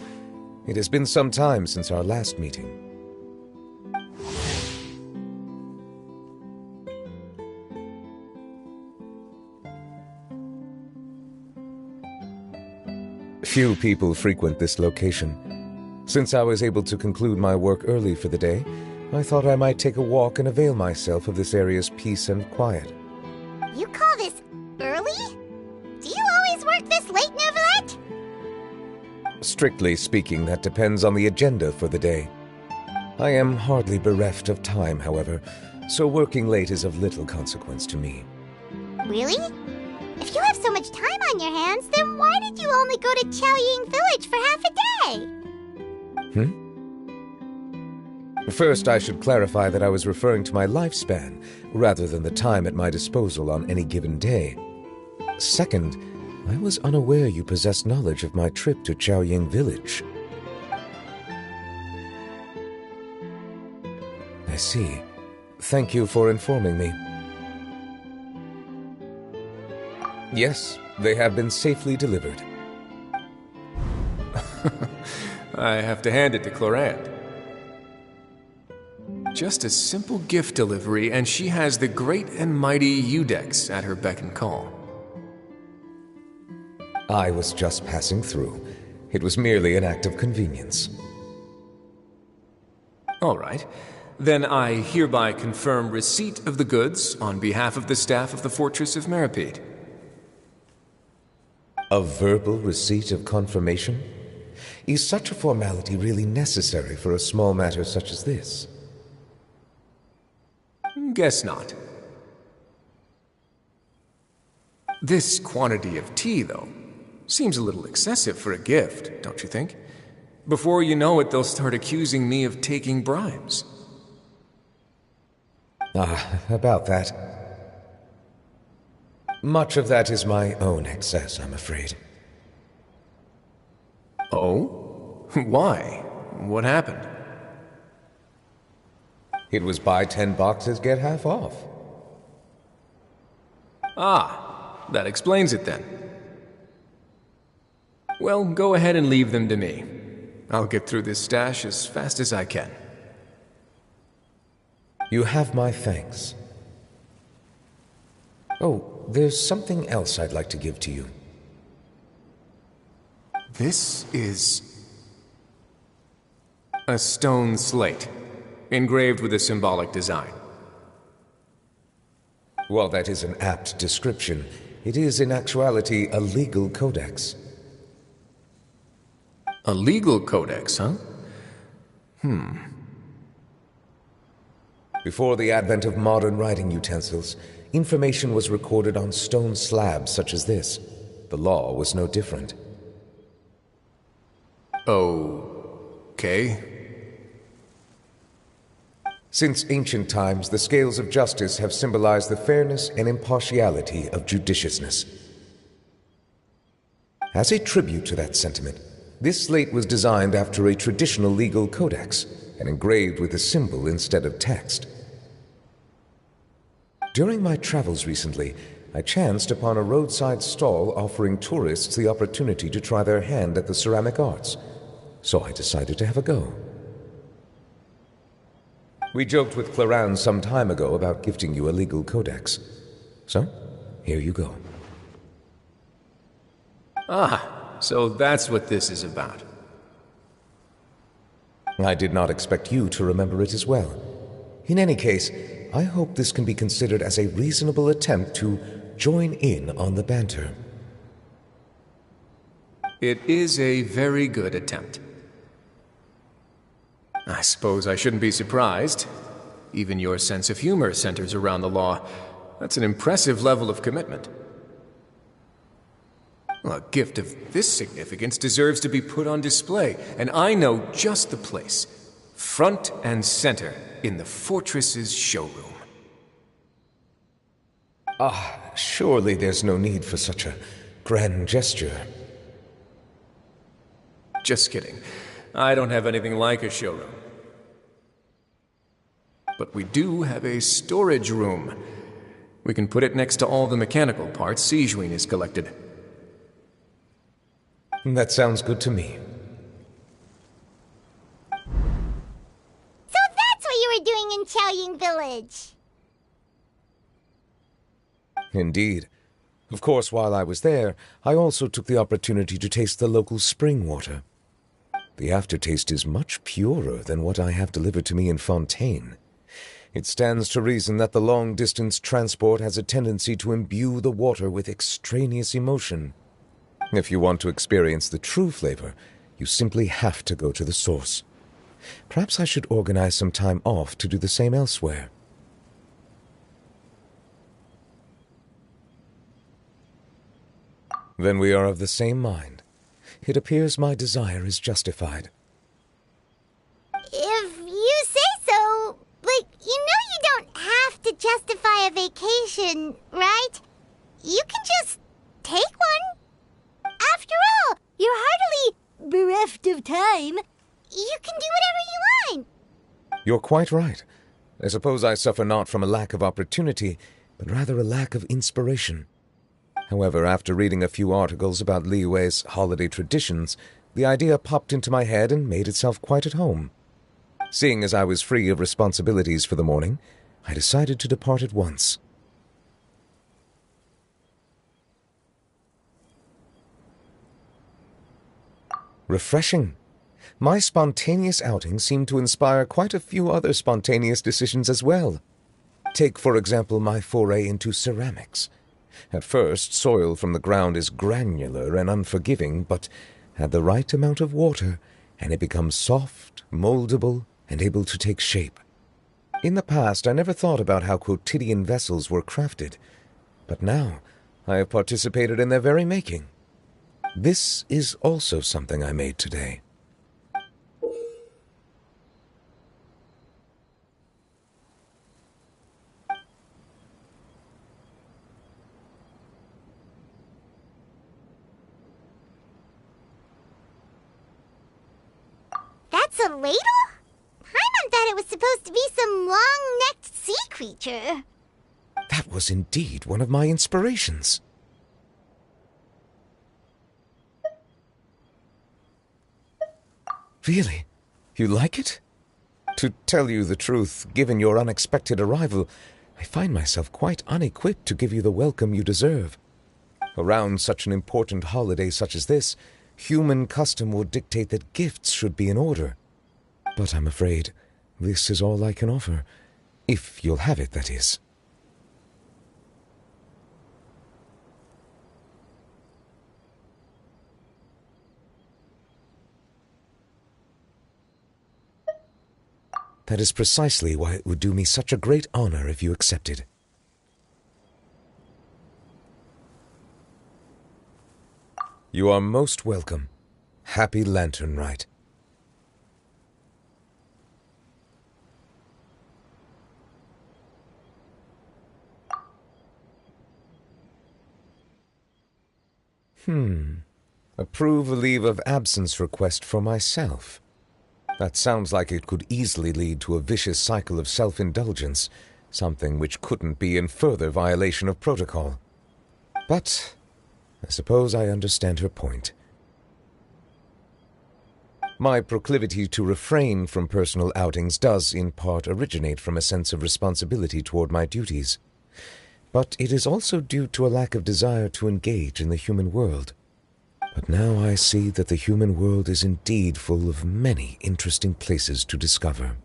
It has been some time since our last meeting. Few people frequent this location. Since I was able to conclude my work early for the day, I thought I might take a walk and avail myself of this area's peace and quiet. You call this early? Do you always work this late, Neuvillette? Strictly speaking, that depends on the agenda for the day. I am hardly bereft of time, however, so working late is of little consequence to me. Really? If you have so much time on your hands, then why did you only go to Chaoying Village for half a day? First, I should clarify that I was referring to my lifespan, rather than the time at my disposal on any given day. Second, I was unaware you possessed knowledge of my trip to Chaoying Village. I see. Thank you for informing me. Yes, they have been safely delivered. I have to hand it to Clorinde. Just a simple gift delivery, and she has the great and mighty Udex at her beck and call. I was just passing through. It was merely an act of convenience. All right. Then I hereby confirm receipt of the goods on behalf of the staff of the Fortress of Meripede. A verbal receipt of confirmation? Is such a formality really necessary for a small matter such as this? Guess not. This quantity of tea, though, seems a little excessive for a gift, don't you think? Before you know it, they'll start accusing me of taking bribes. About that. Much of that is my own excess, I'm afraid. Oh? Why? What happened? It was buy 10 boxes, get half off. Ah, that explains it then. Well, go ahead and leave them to me. I'll get through this stash as fast as I can. You have my thanks. Oh, there's something else I'd like to give to you. This is a stone slate, engraved with a symbolic design. While that is an apt description, it is in actuality a legal codex. A legal codex, huh? Before the advent of modern writing utensils, information was recorded on stone slabs such as this. The law was no different. Okay. Since ancient times, the scales of justice have symbolized the fairness and impartiality of judiciousness. As a tribute to that sentiment, this slate was designed after a traditional legal codex and engraved with a symbol instead of text. During my travels recently, I chanced upon a roadside stall offering tourists the opportunity to try their hand at the ceramic arts, so I decided to have a go. We joked with Clorinde some time ago about gifting you a legal codex. So, here you go. Ah, so that's what this is about. I did not expect you to remember it as well. In any case, I hope this can be considered as a reasonable attempt to join in on the banter. It is a very good attempt. I suppose I shouldn't be surprised. Even your sense of humor centers around the law. That's an impressive level of commitment. Well, a gift of this significance deserves to be put on display, and I know just the place. Front and center in the Fortress's showroom. Surely there's no need for such a grand gesture. Just kidding. I don't have anything like a showroom. But we do have a storage room. We can put it next to all the mechanical parts Sijuin has collected. That sounds good to me. So that's what you were doing in Chaoying Village! Indeed. Of course, while I was there, I also took the opportunity to taste the local spring water. The aftertaste is much purer than what I have delivered to me in Fontaine. It stands to reason that the long-distance transport has a tendency to imbue the water with extraneous emotion. If you want to experience the true flavor, you simply have to go to the source. Perhaps I should organize some time off to do the same elsewhere. Then we are of the same mind. It appears my desire is justified. If you say so, but you don't have to justify a vacation, right? You can just take one. After all, you're hardly bereft of time. You can do whatever you want. You're quite right. I suppose I suffer not from a lack of opportunity, but rather a lack of inspiration. However, after reading a few articles about Liyue's holiday traditions, the idea popped into my head and made itself quite at home. Seeing as I was free of responsibilities for the morning, I decided to depart at once. Refreshing. My spontaneous outing seemed to inspire quite a few other spontaneous decisions as well. Take, for example, my foray into ceramics. At first, soil from the ground is granular and unforgiving, but add the right amount of water, and it becomes soft, moldable, and able to take shape. In the past, I never thought about how quotidian vessels were crafted, but now I have participated in their very making. This is also something I made today. That's a ladle? Paimon thought it was supposed to be some long-necked sea creature. That was indeed one of my inspirations. Really? You like it? To tell you the truth, given your unexpected arrival, I find myself quite unequipped to give you the welcome you deserve. Around such an important holiday such as this, human custom would dictate that gifts should be in order. But I'm afraid this is all I can offer. If you'll have it, that is. That is precisely why it would do me such a great honor if you accepted. You are most welcome. Happy Lantern Rite. Approve a leave of absence request for myself. That sounds like it could easily lead to a vicious cycle of self-indulgence, something which couldn't be in further violation of protocol. But I suppose I understand her point. My proclivity to refrain from personal outings does, in part, originate from a sense of responsibility toward my duties. But it is also due to a lack of desire to engage in the human world. But now I see that the human world is indeed full of many interesting places to discover.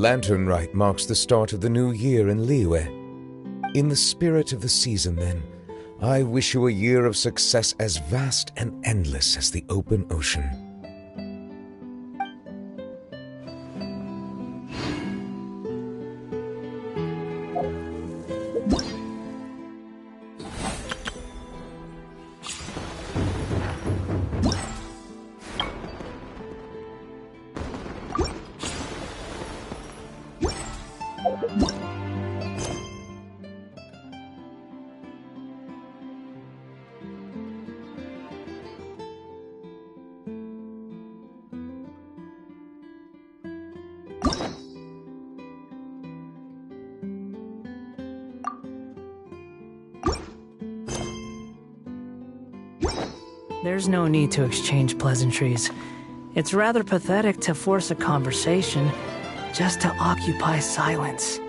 Lantern Rite marks the start of the new year in Liyue. In the spirit of the season, then, I wish you a year of success as vast and endless as the open ocean. There's no need to exchange pleasantries. It's rather pathetic to force a conversation just to occupy silence.